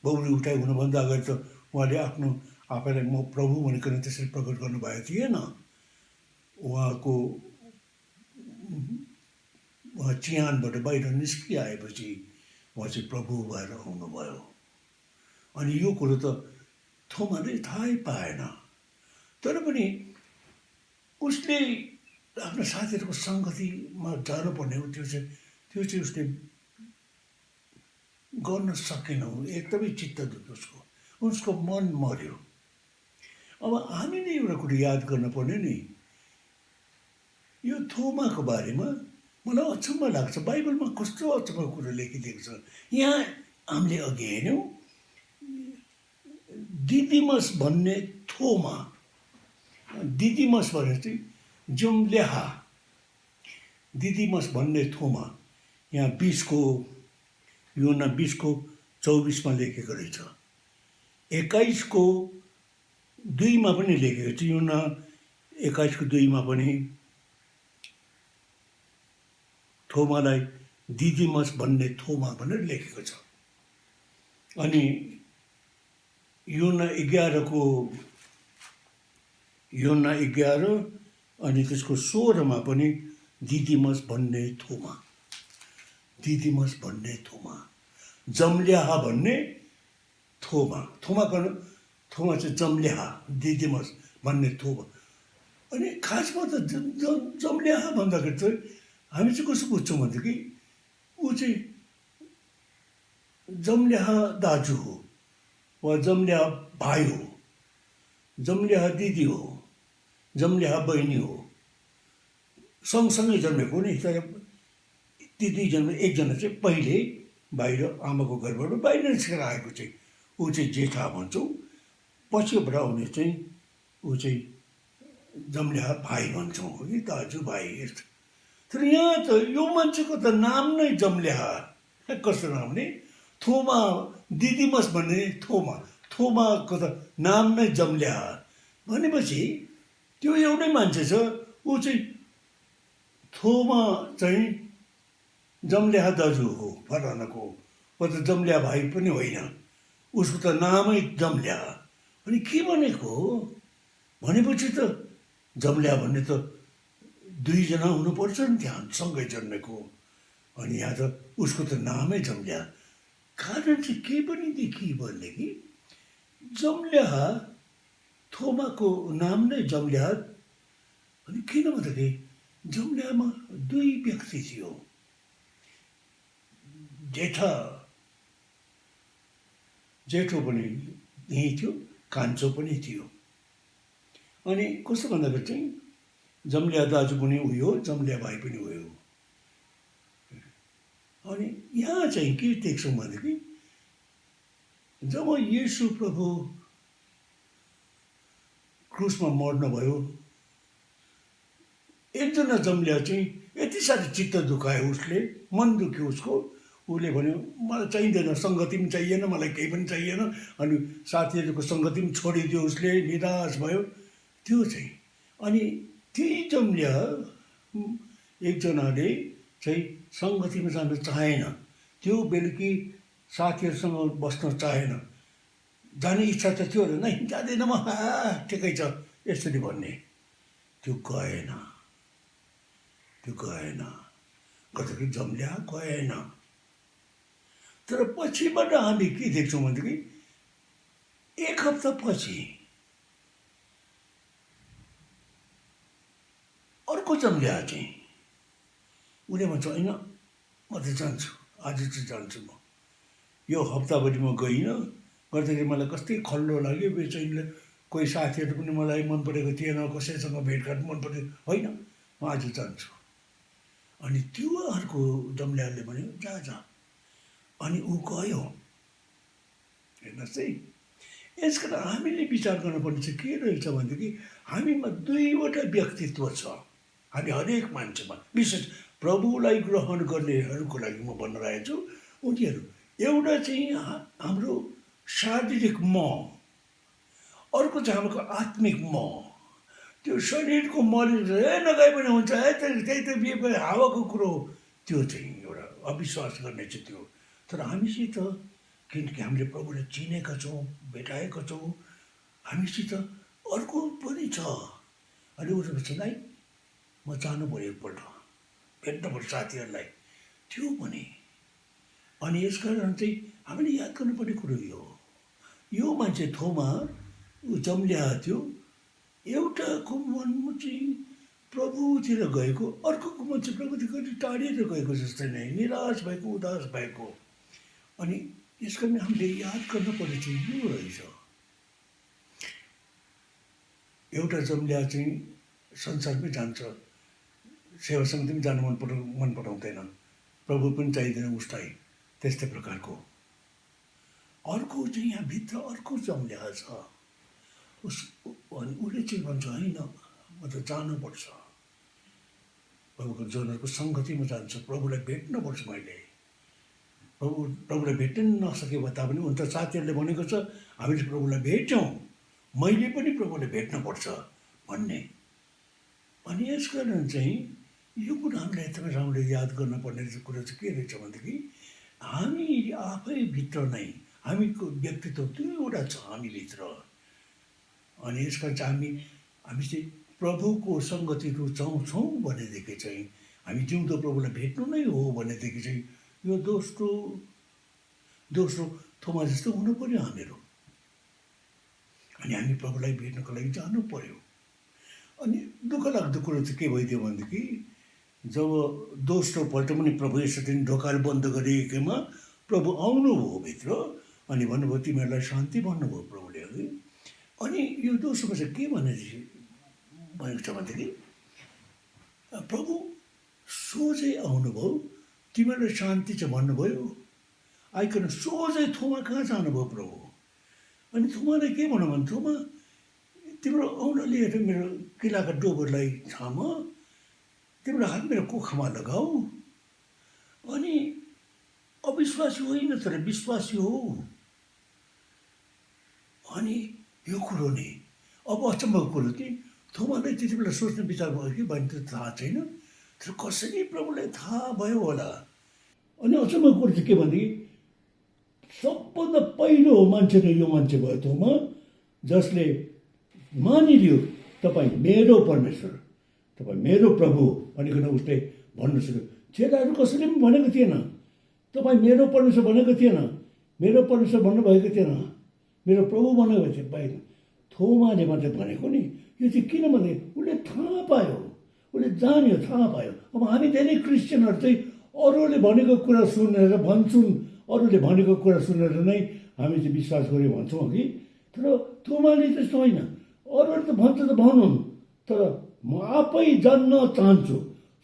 पौडी उठाइ हुनुभन्दा अगाडि त उहाँले आफ्नो आफैलाई म प्रभु भनेर त्यसरी प्रकट गर्नुभएको थिएन। उहाँ चिहानबाट बाहिर निस्किआएपछि उहाँ चाहिँ प्रभु भएर आउनुभयो। अनि यो कुरो त थोमाले थाहै पाएन। तर पनि उसले आफ्नो साथीहरूको सङ्गतिमा जानुपर्ने हो, त्यो चाहिँ उसले गर्न सकेन। एकदमै चित्त दुख्यो, उसको मन मर्यो। अब हामीले एउटा कुरो याद गर्नुपर्ने नि, यो थोमाको बारेमा मलाई अचम्म लाग्छ, बाइबलमा कस्तो अचम्म कुरो लेखिदिएको छ। यहाँ हामीले अघि हेऱ्यौँ, दिदिमस भन्ने थोमा, दिदिमस भने चाहिँ जुम्ल्याहा, दिदिमस भन्ने थोमा, यहाँ 20:24 लेखेको रहेछ। 21:2 पनि लेखेको छ, योना 21:2 पनि थोमालाई दिदिमस भन्ने थोमा भनेर लेखेको छ। अनि योना 11 अनि त्यसको 16मा पनि दिदिमस भन्ने थोमा, दिदिमस भन्ने थोमा, जम्ल्याहा भन्ने थोमा, थोमा चाहिँ जम्ल्याहा, दिदिमस भन्ने थोमा। अनि खासमा त जम्ल्याहा भन्दाखेरि चाहिँ हामी चाहिँ कसो बुझ्छौँ भनेदेखि ऊ चाहिँ जम्ल्याहा दाजु हो वा जम्ल्याहा भाइ हो, जम्ल्याहा दिदी हो, जम्ल्याहा बहिनी हो, सँगसँगै जन्मेको नि। तर ती दुईजना, एकजना चाहिँ पहिले बाहिर आमाको घरबाट बाहिर निस्केर आएको चाहिँ ऊ चाहिँ जेठा भन्छौँ, पछिबाट आउने चाहिँ ऊ चाहिँ जम्ल्याहा भाइ भन्छौँ कि दाजु भाइ यस्तो। तर यहाँ त यो मान्छेको त नाम नै जम्ल्याहा, कस्तो नाम नि, थोमा, दिदिमस भन्ने थोमा, थोमाको त नाम नै जम्ल्याहा भनेपछि त्यो एउटै मान्छे छ। ऊ चाहिँ थोमा चाहिँ जम्ल्याहा दाजु हो फलानाको, वा त जम्ल्याहा भाइ पनि होइन, उसको त नामै जम्ल्याहा। अनि के भनेको हो भनेपछि त जम्ल्याहा भन्ने त दुईजना हुनुपर्छ नि त्यहाँ सँगै जन्मेको। अनि यहाँ त उसको त नामै जम्ल्याहा। कारण चाहिँ के पनि देखियो भनेदेखि जम्ल्याहा, थोमाको नाम नै जम्ल्याहा। अनि किन भन्दाखेरि जम्ल्याहामा दुई व्यक्ति थियो, जेठो पनि यहीँ थियो, कान्छो पनि थियो। अनि कस्तो भन्दाखेरि चाहिँ जम्ल्याहा दाजु पनि उयो हो, जम्ल्याहा भाइ पनि उयो हो। अनि यहाँ चाहिँ के देख्छौँ भनेदेखि जब येशू प्रभु क्रुसमा मर्नुभयो, एकजना जम्ल्याहा चाहिँ यति साह्रो चित्त दुखायो, उसले मन दुख्यो उसको। उसले भन्यो मलाई चाहिँदैन, सङ्गति पनि चाहिएन, मलाई केही पनि चाहिएन। अनि साथीहरूको सङ्गति पनि छोडिदियो उसले, निराश भयो त्यो चाहिँ। अनि त्यही जम्ल्याहा एकजनाले चाहिँ सङ्गतिमा जान चाहेन, त्यो बेलुकी साथीहरूसँग बस्न चाहेन। जाने इच्छा त थियो, नै जाँदैन म, ठिकै छ यसरी भन्ने, त्यो गएन, त्यो गएन। कतिको जम्ल्याहा गएन। तर पछिबाट हामी के देख्छौँ भनेदेखि 1 हप्ता पछि अर्को जम्ल्याहा चाहिँ उसले भन्छ होइन म त जान्छु, आज चाहिँ जान्छु म। यो हप्ताभरि म गइनँ, गर्दाखेरि मलाई कस्तै खल्लो लाग्यो, बेचैन। कोही साथीहरू पनि मलाई मन परेको थिएन, कसैसँग भेटघाट मन परेको होइन, म आज जान्छु। अनि त्यो अर्को जम्ल्याहाले भन्यो जा जा। अनि ऊ गयो। हेर्नुहोस् है, यस कारण हामीले विचार गर्नुपर्ने चाहिँ के रहेछ भनेदेखि हामीमा दुईवटा व्यक्तित्व छ, हामी हरेक मान्छेमा। विशेष प्रभुलाई ग्रहण गर्नेहरूको लागि म भन्न रहेको छु, उनीहरू एउटा चाहिँ हाम्रो शारीरिक म, अर्को चाहिँ हाम्रो आत्मिक म। त्यो शरीरको मले नगए पनि हुन्छ, त्यही त हावाको कुरो हो, त्यो चाहिँ एउटा अविश्वास गर्ने चाहिँ त्यो। तर हामीसित किनकि हामीले प्रभुले चिनेका छौँ, भेटाएका छौँ, हामीसित अर्को पनि छ। अनि उसले भन्छ नै म जानु पऱ्यो, एकपल्ट भेट्नु पर्छ साथीहरूलाई, त्यो पनि। अनि यसकारण चाहिँ हामीले याद गर्नुपर्ने कुरो यो मान्छे थोमा ऊ जम्ल्याहा थियो, एउटाको मनमा चाहिँ प्रभुतिर गएको, अर्कोको मन चाहिँ प्रभुदेखि कति टाढेर गएको जस्तै नै, निराश भएको, उदास भएको। अनि यस कारण हामीले याद गर्नुपर्ने चाहिँ यो रहेछ, एउटा जम्ल्याहा चाहिँ संसारमै जान्छ, सेवा समिति पनि जानु मन पराउँदैन, प्रभु पनि चाहिँदैन उसलाई, त्यस्तै प्रकारको। अर्को चाहिँ यहाँभित्र अर्को जम्ल्याहा छ, अनि उसले चाहिँ भन्छ होइन म त जानुपर्छ, प्रभुको जनहरूको सङ्गतिमा जान्छु, प्रभुलाई भेट्नुपर्छ मैले। प्रभुलाई भेट्न नसके तापनि उन त साथीहरूले भनेको छ हामीले प्रभुलाई भेट्यौँ, मैले पनि प्रभुलाई भेट्नुपर्छ भन्ने। अनि यस कारण चाहिँ यो कुरा हामीलाई एकदमै राम्ररी याद गर्नुपर्ने कुरा चाहिँ के रहेछ भनेदेखि हामी आफैभित्र नै हामीको व्यक्तित्व दुईवटा छ हामीभित्र। अनि यसका चाहिँ हामी चाहिँ प्रभुको सङ्गति रुचाउँछौँ भनेदेखि चाहिँ हामी जिउँदो प्रभुलाई भेट्नु नै हो भनेदेखि चाहिँ यो दोस्रो थोमा जस्तो हुनु पऱ्यो हामीहरू। अनि हामी प्रभुलाई भेट्नको लागि जानु पऱ्यो। अनि दुःख लाग्दो कुरो चाहिँ के भइदियो भनेदेखि जब दोस्रोपल्ट पनि प्रभु यसरी ढोकाले बन्द गरिएकोमा प्रभु आउनुभयो भित्र अनि भन्नुभयो तिमीहरूलाई शान्ति भन्नुभयो प्रभुले अघि। अनि यो दोस्रोमा चाहिँ के भनेको छ भनेदेखि प्रभु सोझै आउनुभयो तिमीहरूलाई शान्ति चाहिँ भन्नुभयो आइकन सोझै थोमा कहाँ जानुभयो प्रभु। अनि थोमाले के भन्नु भने थोमा तिम्रो औँला लिएर मेरो किलाका डोबरलाई छाम तिम्रो हात मेरो कोखामा लगाऊ अनि अविश्वासी होइन तर विश्वासी हो। अनि यो कुरो नि अब अचम्मको कुरो कि थोमाले त्यति बेला सोच्ने विचार भयो कि भने त थाहा छैन तर कसरी प्रभुलाई थाहा भयो होला। अनि अचम्मको कुरो चाहिँ के भनेदेखि सबभन्दा पहिलो मान्छे त यो मान्छे भयो थोमा जसले मानिलियो तपाईँ मेरो परमेश्वर तपाईँ मेरो प्रभु भनिकन उसले भन्नु सक्यो। चेलाहरू कसैले पनि भनेको थिएन तपाईँ मेरो परमेश्वर भनेको थिएन मेरो परमेश्वर भन्नुभएको थिएन मेरो प्रभु भन्नुभएको थियो बाहिर थोमाले मात्रै भनेको नि। यो चाहिँ किनभने उसले थाहा पायो उसले जान्यो थाहा पायो। अब हामी धेरै क्रिस्चियनहरू चाहिँ अरूले भनेको कुरा सुनेर भन्छौँ अरूले भनेको कुरा सुनेर नै हामी चाहिँ विश्वास गऱ्यो भन्छौँ कि तर थोमाले त्यस्तो होइन अरूले त भन्छ त भनौँ तर म आफै जान्न चाहन्छु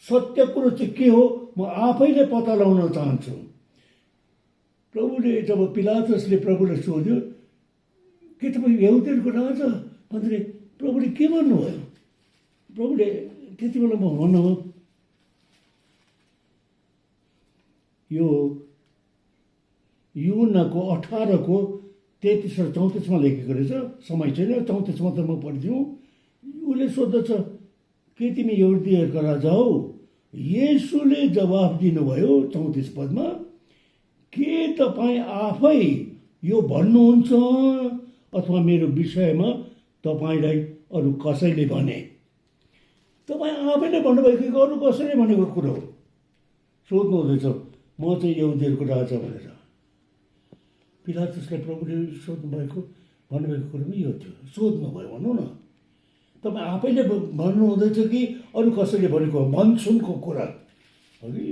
सत्य कुरो चाहिँ के हो म आफैले पत्ता लगाउन चाहन्छु। प्रभुले जब पिलातसले प्रभुलाई सोध्यो के तपाईँ यहुदीहरूको राजा भन्दाखेरि प्रभुले के भन्नुभयो प्रभुले त्यति बेला म भन्नु यो यूहन्नाको 18:33-34 लेखेको रहेछ समय छैन 34 मात्र म पढिदिउँ। उसले सोध्दछ के तिमी यहुदीहरूको राजा हौ। येशूले जवाफ दिनुभयो 34 पदमा के तपाईँ आफै यो भन्नुहुन्छ अथवा मेरो विषयमा तपाईँलाई अरू कसैले भने। तपाईँ आफैले भन्नुभएको कि अरू कसैले भनेको कुरो हो। सोध्नु हुँदैछ म चाहिँ यहुदीहरूको राजा भनेर। पिलातसलाई प्रभुले सोध्नुभएको भन्नुभएको कुरो पनि यो थियो सोध्नुभयो भनौँ न तपाईँ आफैले भन्नु हुँदैछ कि अरू कसैले भनेको भन्छुनको कुरा हगि।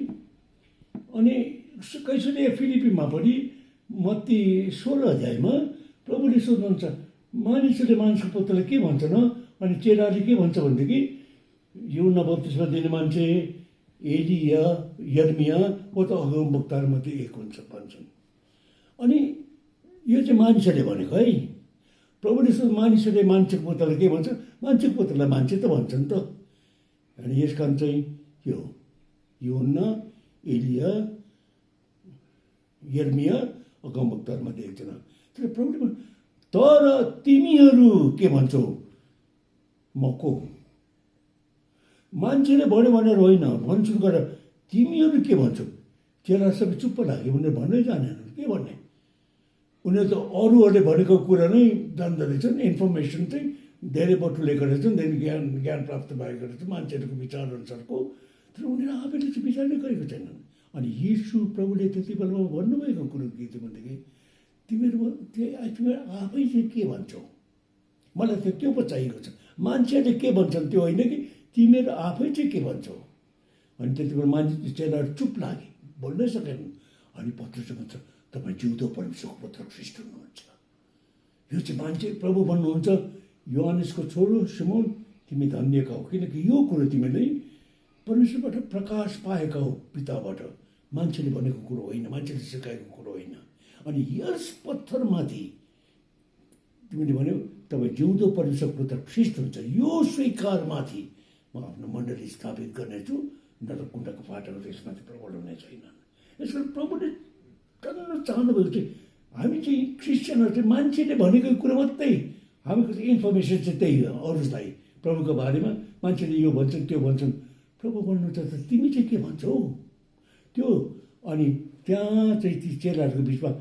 अनि कैसरी फिलिपीमा पनि मत्ती 16 अध्यायमा प्रभुले सोध्नुहुन्छ मानिसहरूले मानिसको पुत्रलाई के भन्छन् अनि चेलाले के भन्छ भनेदेखि यूहन्ना बप्तिस्मा दिने मान्छे एलिया यर्मिया वो त अगमवक्ताहरूमध्ये एक हुन्छ भन्छन्। अनि यो चाहिँ मानिसहरूले भनेको है प्रभुले मानिसहरूले मान्छेको पुत्रलाई के भन्छ मान्छेको पुत्रलाई मान्छे त भन्छन् त। अनि यस कारण चाहिँ यो यूहन्ना एलिया यर्मिया अगमवक्ताहरूमध्ये एकजना। तर प्रभुले तर तिमीहरू के भन्छौ म को मान्छेले भन्यो भनेर होइन भन्छु गरेर तिमीहरू के भन्छौ। चेला सबै चुप्प लाग्यो उनीहरू भन्नै जानेन के भन्ने। उनीहरू त अरूहरूले भनेको कुरा नै जान्दो रहेछन् इन्फर्मेसन चाहिँ धेरै बटुलेको रहेछन् धेरै ज्ञान प्राप्त भएको रहेछ मान्छेहरूको विचार अनुसारको। तर उनीहरू आफैले चाहिँ विचार नै गरेको छैनन्। अनि यीशु प्रभुले त्यति बेलामा भन्नुभएको कुरो के थियो भनेदेखि तिमीहरू आफै चाहिँ के भन्छौ मलाई त त्यो पो चाहिएको छ। मान्छेहरूले के भन्छन् त्यो होइन कि तिमीहरू आफै चाहिँ के भन्छौ। अनि त्यति बेला मान्छे चेलाहरू चुप लागे बोल्नै सकेनन्। अनि पत्रुसले भन्छ तपाईँ जिउँदो परमेश्वरको पुत्र ख्रीष्ट हुनुहुन्छ। यो चाहिँ मान्छे प्रभु भन्नुहुन्छ योहानेसको छोरो सिमोन तिमी धन्यका हो किनकि यो कुरो तिमीले परमेश्वरबाट प्रकाश पाएका हो पिताबाट मान्छेले भनेको कुरो होइन मान्छेले सिकाएको कुरो होइन। अनि यस पत्थरमाथि तिमीले भन्यौ तपाईँ जिउँदो परमेश्वरको पुत्र ख्रीष्ट हुन्छ यो स्वीकारमाथि म आफ्नो मण्डली स्थापित गर्नेछु नरकुण्डको फाटक त्यसमाथि प्रबल हुने छैनन्। यसको प्रभुले टन्न चाहनुभएको चाहिँ हामी चाहिँ क्रिस्चियनहरू चाहिँ मान्छेले भनेको कुरो मात्रै हामीको चाहिँ इन्फर्मेसन चाहिँ त्यही हो। अरूलाई प्रभुको बारेमा मान्छेले यो भन्छन् त्यो भन्छन् प्रभु भन्नुहुन्छ त तिमी चाहिँ के भन्छौ त्यो। अनि त्यहाँ चाहिँ ती चेलाहरूको बिचमा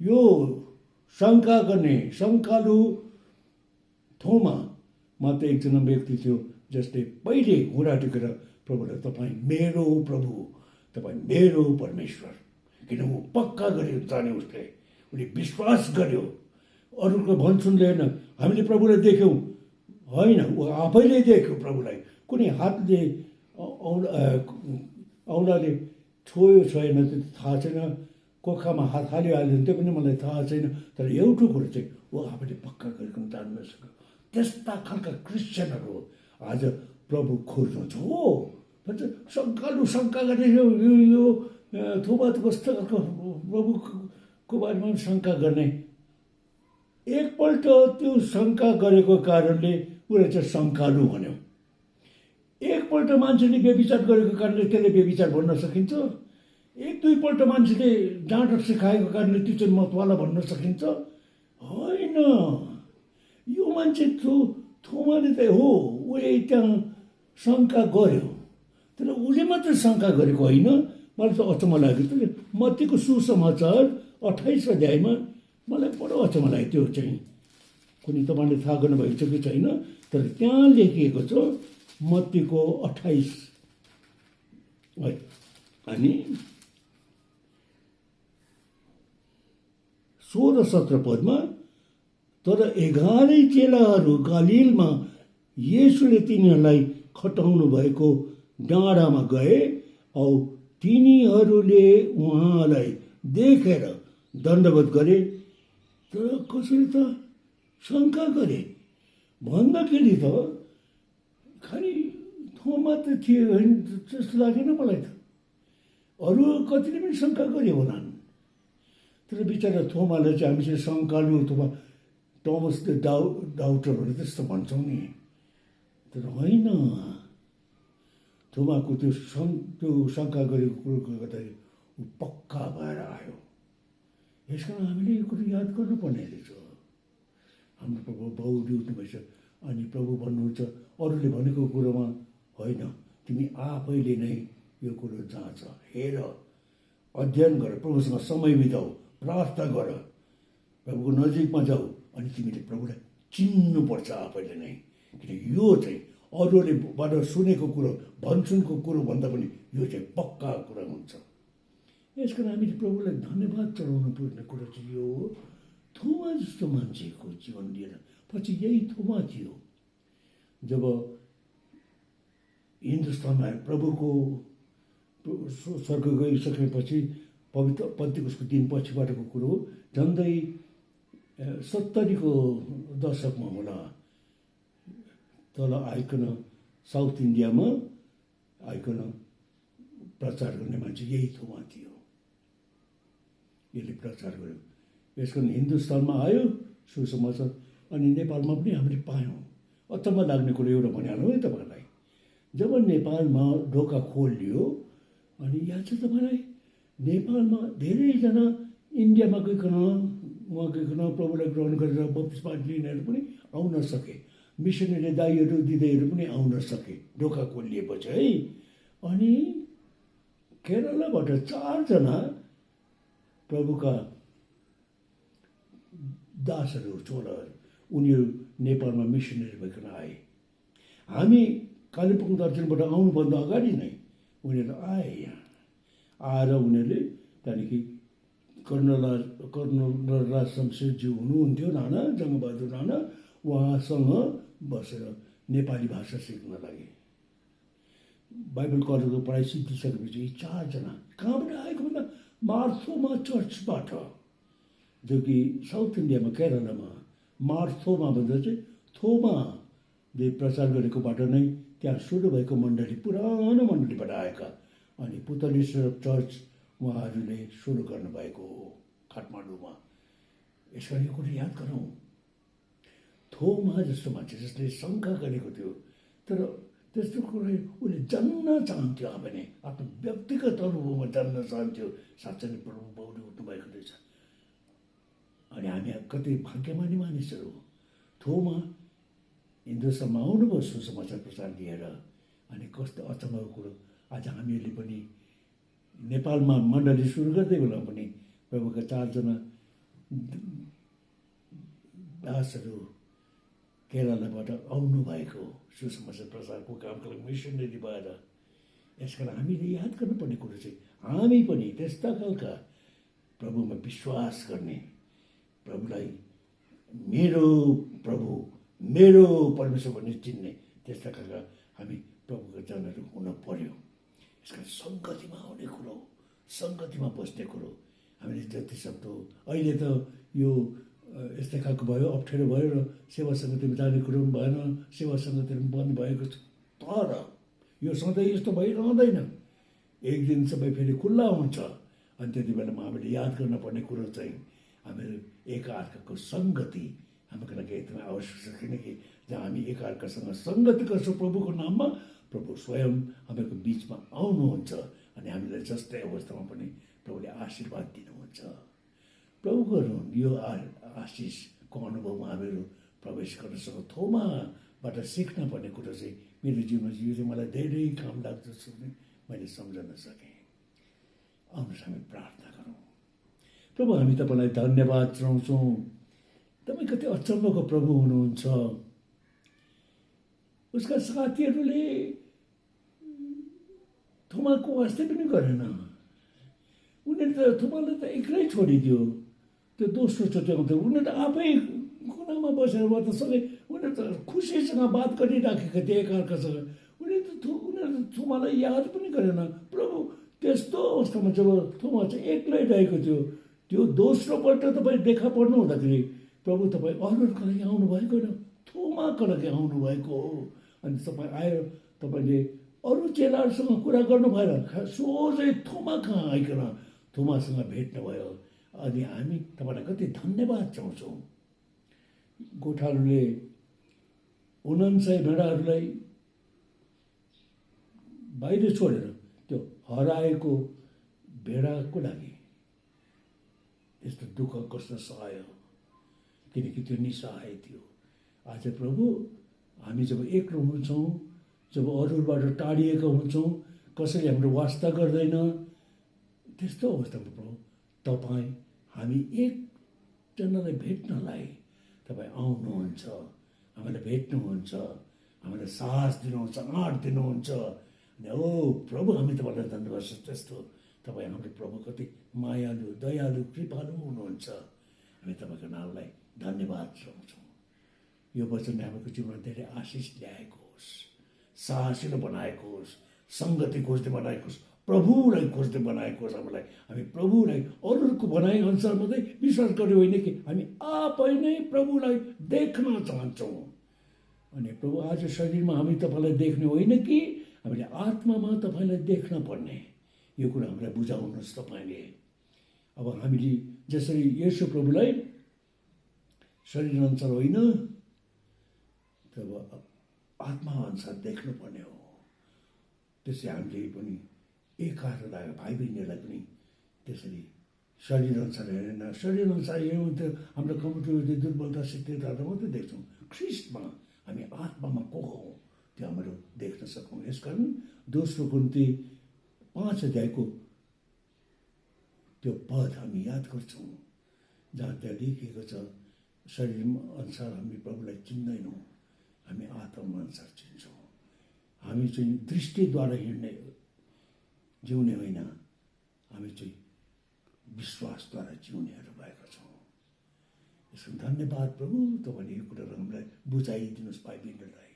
यो शङ्का गर्ने शङ्कालु थोमा मात्र एकजना व्यक्ति थियो जसले पहिले घुँडा टेकेर प्रभुलाई तपाईँ मेरो प्रभु, तपाईँ मेरो परमेश्वर, किन ऊ पक्का गर्यो जाने उसले विश्वास गर्यो। अरूको भन्छन् लिएन, हामीले प्रभुलाई देख्यौँ होइन, ऊ आफैले देख्यो प्रभुलाई। कुनै हातले औँलाले छोयो छैन त्यो थाहा छैन, कोखामा हात हाल्यो हाल्दैन त्यो पनि मलाई थाहा छैन, तर एउटा कुरो चाहिँ ऊ आफैले पक्का गरिकन जान्न सक्यो। त्यस्ता खालका क्रिस्चियनहरू आज प्रभु खोज्नु छ हो भन्छ। शङ्का गर्ने यो थोमा त कस्तो खालको प्रभुको बारेमा शङ्का गर्ने। एकपल्ट त्यो शङ्का गरेको कारणले उसले चाहिँ शङ्कालु भन्यो। एकपल्ट मान्छेले व्यभिचार गरेको कारणले त्यसले व्यभिचार भन्न सकिन्छ? एक दुईपल्ट मान्छेले डाँट सिकाएको कारणले त्यो चाहिँ मतवाला भन्न सकिन्छ? होइन। यो मान्छे थोमाले त हो उसले त्यहाँ शङ्का गर्यो, तर उसले मात्र शङ्का गरेको होइन। मलाई त अचम्म लाग्यो त्यो मत्तीको सुसमाचार 28 अध्यायमा मलाई बडो अचम्म लाग्यो। त्यो चाहिँ कुनै तपाईँले थाहा गर्नुभएको छ कि छैन, तर त्यहाँ लेखिएको छ मत्तीको 28 है अनि 16-17 पदमा, तर 11 चेलाहरू गलिलमा येशूले तिनीहरूलाई खटाउनु भएको डाँडामा गए औ तिनीहरूले उहाँलाई देखेर दण्डवत गरे, तर कसरी त शङ्का गरे भन्दाखेरि त खालि थोमा त थियो होइन जस्तो लागेन मलाई त। अरू कतिले पनि शङ्का गरे होलान्, तर बिचरा थोमालाई चाहिँ हामी चाहिँ शङ्कालु अथवा टमस द डाउटर भनेर त्यस्तो भन्छौँ नि, तर होइन। थोमाको त्यो शङ्का गरेको कुरोले गर्दाखेरि ऊ पक्का भएर आयो। यस कारण हामीले यो कुरो याद गर्नुपर्ने रहेछ। हाम्रो प्रभु बाउले उठ्नुभएछ अनि प्रभु भन्नुहुन्छ अरूले भनेको कुरोमा होइन, तिमी आफैले नै यो कुरो जाँच, हेर, अध्ययन गर, प्रभुसँग समय बिताऊ, प्रार्थना गर, प्रभुको नजिकमा जाऊ, अनि तिमीले प्रभुलाई चिन्नुपर्छ आफैले नै। किन यो चाहिँ अरूलेबाट सुनेको कुरो भनसुनको कुरो भन्दा पनि यो चाहिँ पक्का कुरा हुन्छ। यस कारण हामीले प्रभुलाई धन्यवाद चढाउनु पर्ने कुरा चाहिँ यो हो। थोमा जस्तो मान्छेको जीवन लिएर पछि यही थोमा थियो जब हिन्दुस्तानमा प्रभुको स्वर्ग गइसकेपछि पवित्र पन्तिकोसको दिन पछिबाटको कुरो हो, झन्डै 70को दशकमा होला, तल आइकन साउथ इन्डियामा आइकन प्रचार गर्ने मान्छे यही थोमा थियो। यसले प्रचार गर्यो। यस कारण हिन्दुस्तानमा आयो सुसमाचार, अनि नेपालमा पनि हामीले पायौँ। अचम्म लाग्ने कुरो एउटा भनिहालौँ है तपाईँलाई। जब नेपालमा ढोका खोलियो, अनि याद छ तपाईँलाई, नेपालमा धेरैजना इन्डियामा गइकन उहाँ गइकन प्रभुलाई ग्रहण गरेर बप्तिस्मा लिनेहरू पनि आउन सके, मिसनरी दाईहरू दिदीहरू पनि आउन सके ढोका खोलिएपछि है। अनि केरलाबाट 4 जना प्रभुका दासहरू चोलाहरू उनीहरू नेपालमा मिसनरी भइकन आए। हामी कालिम्पोङ दर्शनबाट आउनुभन्दा अगाडि नै उनीहरू आए। यहाँ आएर उनीहरूले त्यहाँदेखि कर्नल राज शमशेरज्यू हुनुहुन्थ्यो, नाना जङ्गबहादुर नाना, उहाँसँग बसेर नेपाली भाषा सिक्न लागे। बाइबल कलेजको पढाइ सिद्धिसकेपछि यी 4 जना कहाँबाट आएको भन्दा मार्थोमा चर्चबाट, जो कि साउथ इन्डियामा केरलामा मार्थोमा भन्दा चाहिँ थोमाले प्रचार गरेकोबाट नै त्यहाँ सुरु भएको मण्डली, पुरानो मण्डलीबाट आएका, अनि पुतलेश्वर चर्च उहाँहरूले सुरु गर्नुभएको हो काठमाडौँमा। यस कारण यो कुरो याद गरौँ। थोमा जस्तो मान्छे जसले शङ्का गरेको थियो, तर त्यस्तो कुरा उसले जान्न चाहन्थ्यो, आफै आफ्नो व्यक्तिगत अनुभवमा जान्न चाहन्थ्यो साँच्चै नै प्रभु बाउले उठ्नुभएको रहेछ। अनि हामी कति भाग्यमानी मानिसहरू। थोमा हिन्दुस्तानमा आउनुभयो सुसमाचार प्रचार लिएर, अनि कस्तो अचम्मको कुरो आज हामीहरूले पनि नेपालमा मण्डली सुरु गर्दै बेला पनि प्रभुका 4 जना दासहरू केरलाबाट आउनुभएको सुसमाचार प्रचारको कामको लागि मिसनरी भएर यसकारण हामीले याद गर्नुपर्ने कुरो चाहिँ हामी पनि त्यस्ता खालका प्रभुमा विश्वास गर्ने, प्रभुलाई मेरो प्रभु मेरो परमेश्वर भन्ने चिन्ने त्यस्ता खालका हामी प्रभुका जनहरू हुन पर्यो। यसका सङ्गतिमा आउने कुरो, सङ्गतिमा बस्ने कुरो हामीले जति सक्दो अहिले त यो यस्तै खालको भयो, अप्ठ्यारो भयो र सेवा सङ्गतिमा जाने कुरो पनि भएन, सेवा सङ्गतिहरू पनि बन्द भएको छ। तर यो सधैँ यस्तो भइरहँदैन, एक दिन सबै फेरि खुल्ला हुन्छ। अनि त्यति बेलामा हामीले याद गर्नुपर्ने कुरो चाहिँ हामीहरू एकअर्काको सङ्गति हाम्रो लागि एकदमै आवश्यक छ। किनकि जहाँ हामी एकअर्कासँग सङ्गति गर्छौँ प्रभुको नाममा, प्रभु स्वयं हामीहरूको बिचमा आउनुहुन्छ अनि हामीलाई जस्तै अवस्थामा पनि प्रभुले आशीर्वाद दिनुहुन्छ। प्रभुको यो आशिषको अनुभवमा हामीहरू प्रवेश गर्न सक्छौँ। थोमाबाट सिक्न पर्ने कुरो चाहिँ मेरो जीवनमा यो चाहिँ मलाई धेरै काम लाग्दछ भने मैले सम्झन सकेँ। आउनुहोस् हामी प्रार्थना गरौँ। प्रभु हामी तपाईँलाई धन्यवाद चढाउँछौँ। तपाईँ कति अचम्मको प्रभु हुनुहुन्छ। उसका साथीहरूले थोमाको वास्ता पनि गरेन, उनीहरूले त थोमालाई त एक्लै छोडिदियो। त्यो दोस्रो चोटि आउँथ्यो उनीहरू आफै कुनामा बसेर सँगै उनीहरू त खुसीसँग बात गरिराखेका थिए एकअर्कासँग। उनीहरू थोमालाई याद पनि गरेन। प्रभु त्यस्तो अवस्थामा जब थोमा चाहिँ एक्लै रहेको थियो, त्यो दोस्रोपल्ट तपाईँ देखा पर्नु हुँदाखेरि प्रभु तपाईँ अरूहरूको लागि आउनुभएको होइन, थोमाको लागि आउनुभएको हो। अनि तपाईँ आएर तपाईँले अरू चेलाहरूसँग कुरा गर्नु भएन, सोझै थोमा कहाँ आइकन थोमासँग भेट्नुभयो। अनि हामी तपाईँलाई कति धन्यवाद चाहन्छौँ। गोठाहरूले 49 भेडाहरूलाई बाहिर छोडेर त्यो हराएको भेडाको लागि यस्तो दुःख कष्ट सहायो, किनकि त्यो निसहाय थियो। आज प्रभु हामी जब एक्लो हुन्छौँ, जब अरूबाट टाढिएका हुन्छौँ, कसैले हाम्रो वास्ता गर्दैन, त्यस्तो अवस्थामा प्रभु तपाईँ हामी एकजनालाई भेट्नलाई तपाईँ आउनुहुन्छ, हामीलाई भेट्नुहुन्छ, हामीलाई साहस दिनुहुन्छ, आँट दिनुहुन्छ। अनि ओ प्रभु हामी तपाईँलाई धन्यवाद छ। त्यस्तो तपाईँ हाम्रो प्रभु कति मायालु, दयालु, कृपालु हुनुहुन्छ। हामी तपाईँको नामलाई धन्यवाद चढाउँछौँ। यो वचनले हाम्रो जीवनमा धेरै आशिष ल्याएको होस्, साहसिलो बनाएको होस्, सङ्गति खोज्दै बनाएको होस्, प्रभुलाई खोज्दै बनाएको होस्। हामीलाई हामी प्रभुलाई अरूहरूको भनाइ अनुसार मात्रै विश्वास गर्यो होइन कि हामी आफै नै प्रभुलाई देख्न चाहन्छौँ। अनि प्रभु आज शरीरमा हामी तपाईँलाई देख्ने होइन कि हामीले आत्मामा तपाईँलाई देख्न पर्ने, यो कुरा हामीलाई बुझाउनुहोस् तपाईँले। अब हामीले जसरी येशू प्रभुलाई शरीर अनुसार होइन तब आत्मा अनुसार देख्नुपर्ने हो, त्यसै हामीले पनि एकअर्कालाई भाइ बहिनीहरूलाई पनि त्यसरी शरीर अनुसार हेरेन। शरीर अनुसार हेऱ्यौँ भने त हाम्रो कमजोरी, दुर्बलता, शिथिलताहरू मात्रै देख्छौँ। ख्रिस्टमा हामी आत्मामा को हौँ त्यो हाम्रो देख्न सकौँ। यसकारण दोस्रो कुन्ती 5 अध्यायको त्यो पद हामी याद गर्छौँ, जहाँ त्यहाँ लेखिएको छ शरीर अनुसार हामी प्रभुलाई चिन्दैनौँ, हामी आत्मा अनुसार चिन्छौँ। हामी चाहिँ दृष्टिद्वारा हिँड्ने जिउने होइन, हामी चाहिँ विश्वासद्वारा जिउनेहरू भएका छौँ। यसको धन्यवाद प्रभु, तपाईँले यो कुराहरू हामीलाई बुझाइदिनुहोस् भाइ बहिनीहरूलाई,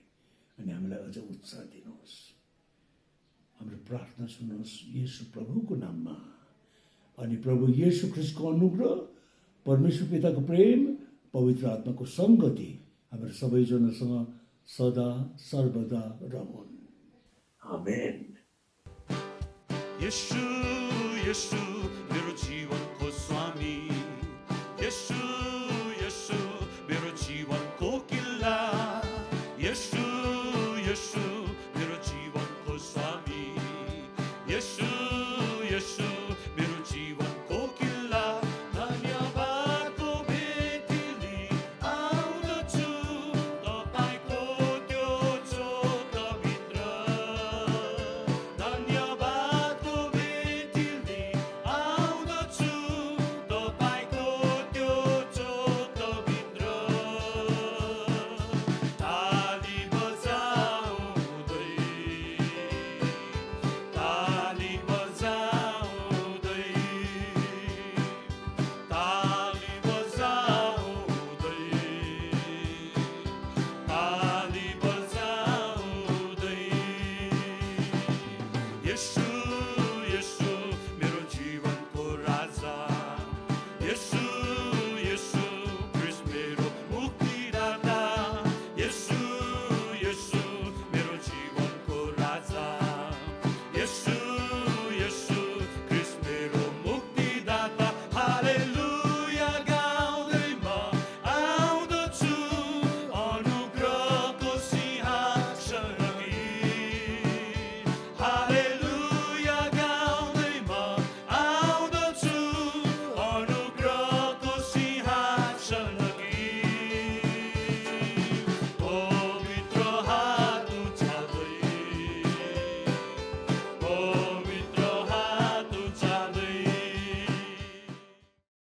अनि हामीलाई अझ उत्साह दिनुहोस्। हाम्रो प्रार्थना सुन्नुहोस् येशू प्रभुको नाममा। अनि प्रभु येशू ख्रिस्टको अनुग्रह, परमेश्वर पिताको प्रेम, पवित्र आत्माको सङ्गति हाम्रो सबैजनासँग सदा सर्वदा रहून्। आमेन। येशू येशू मेरो जीवन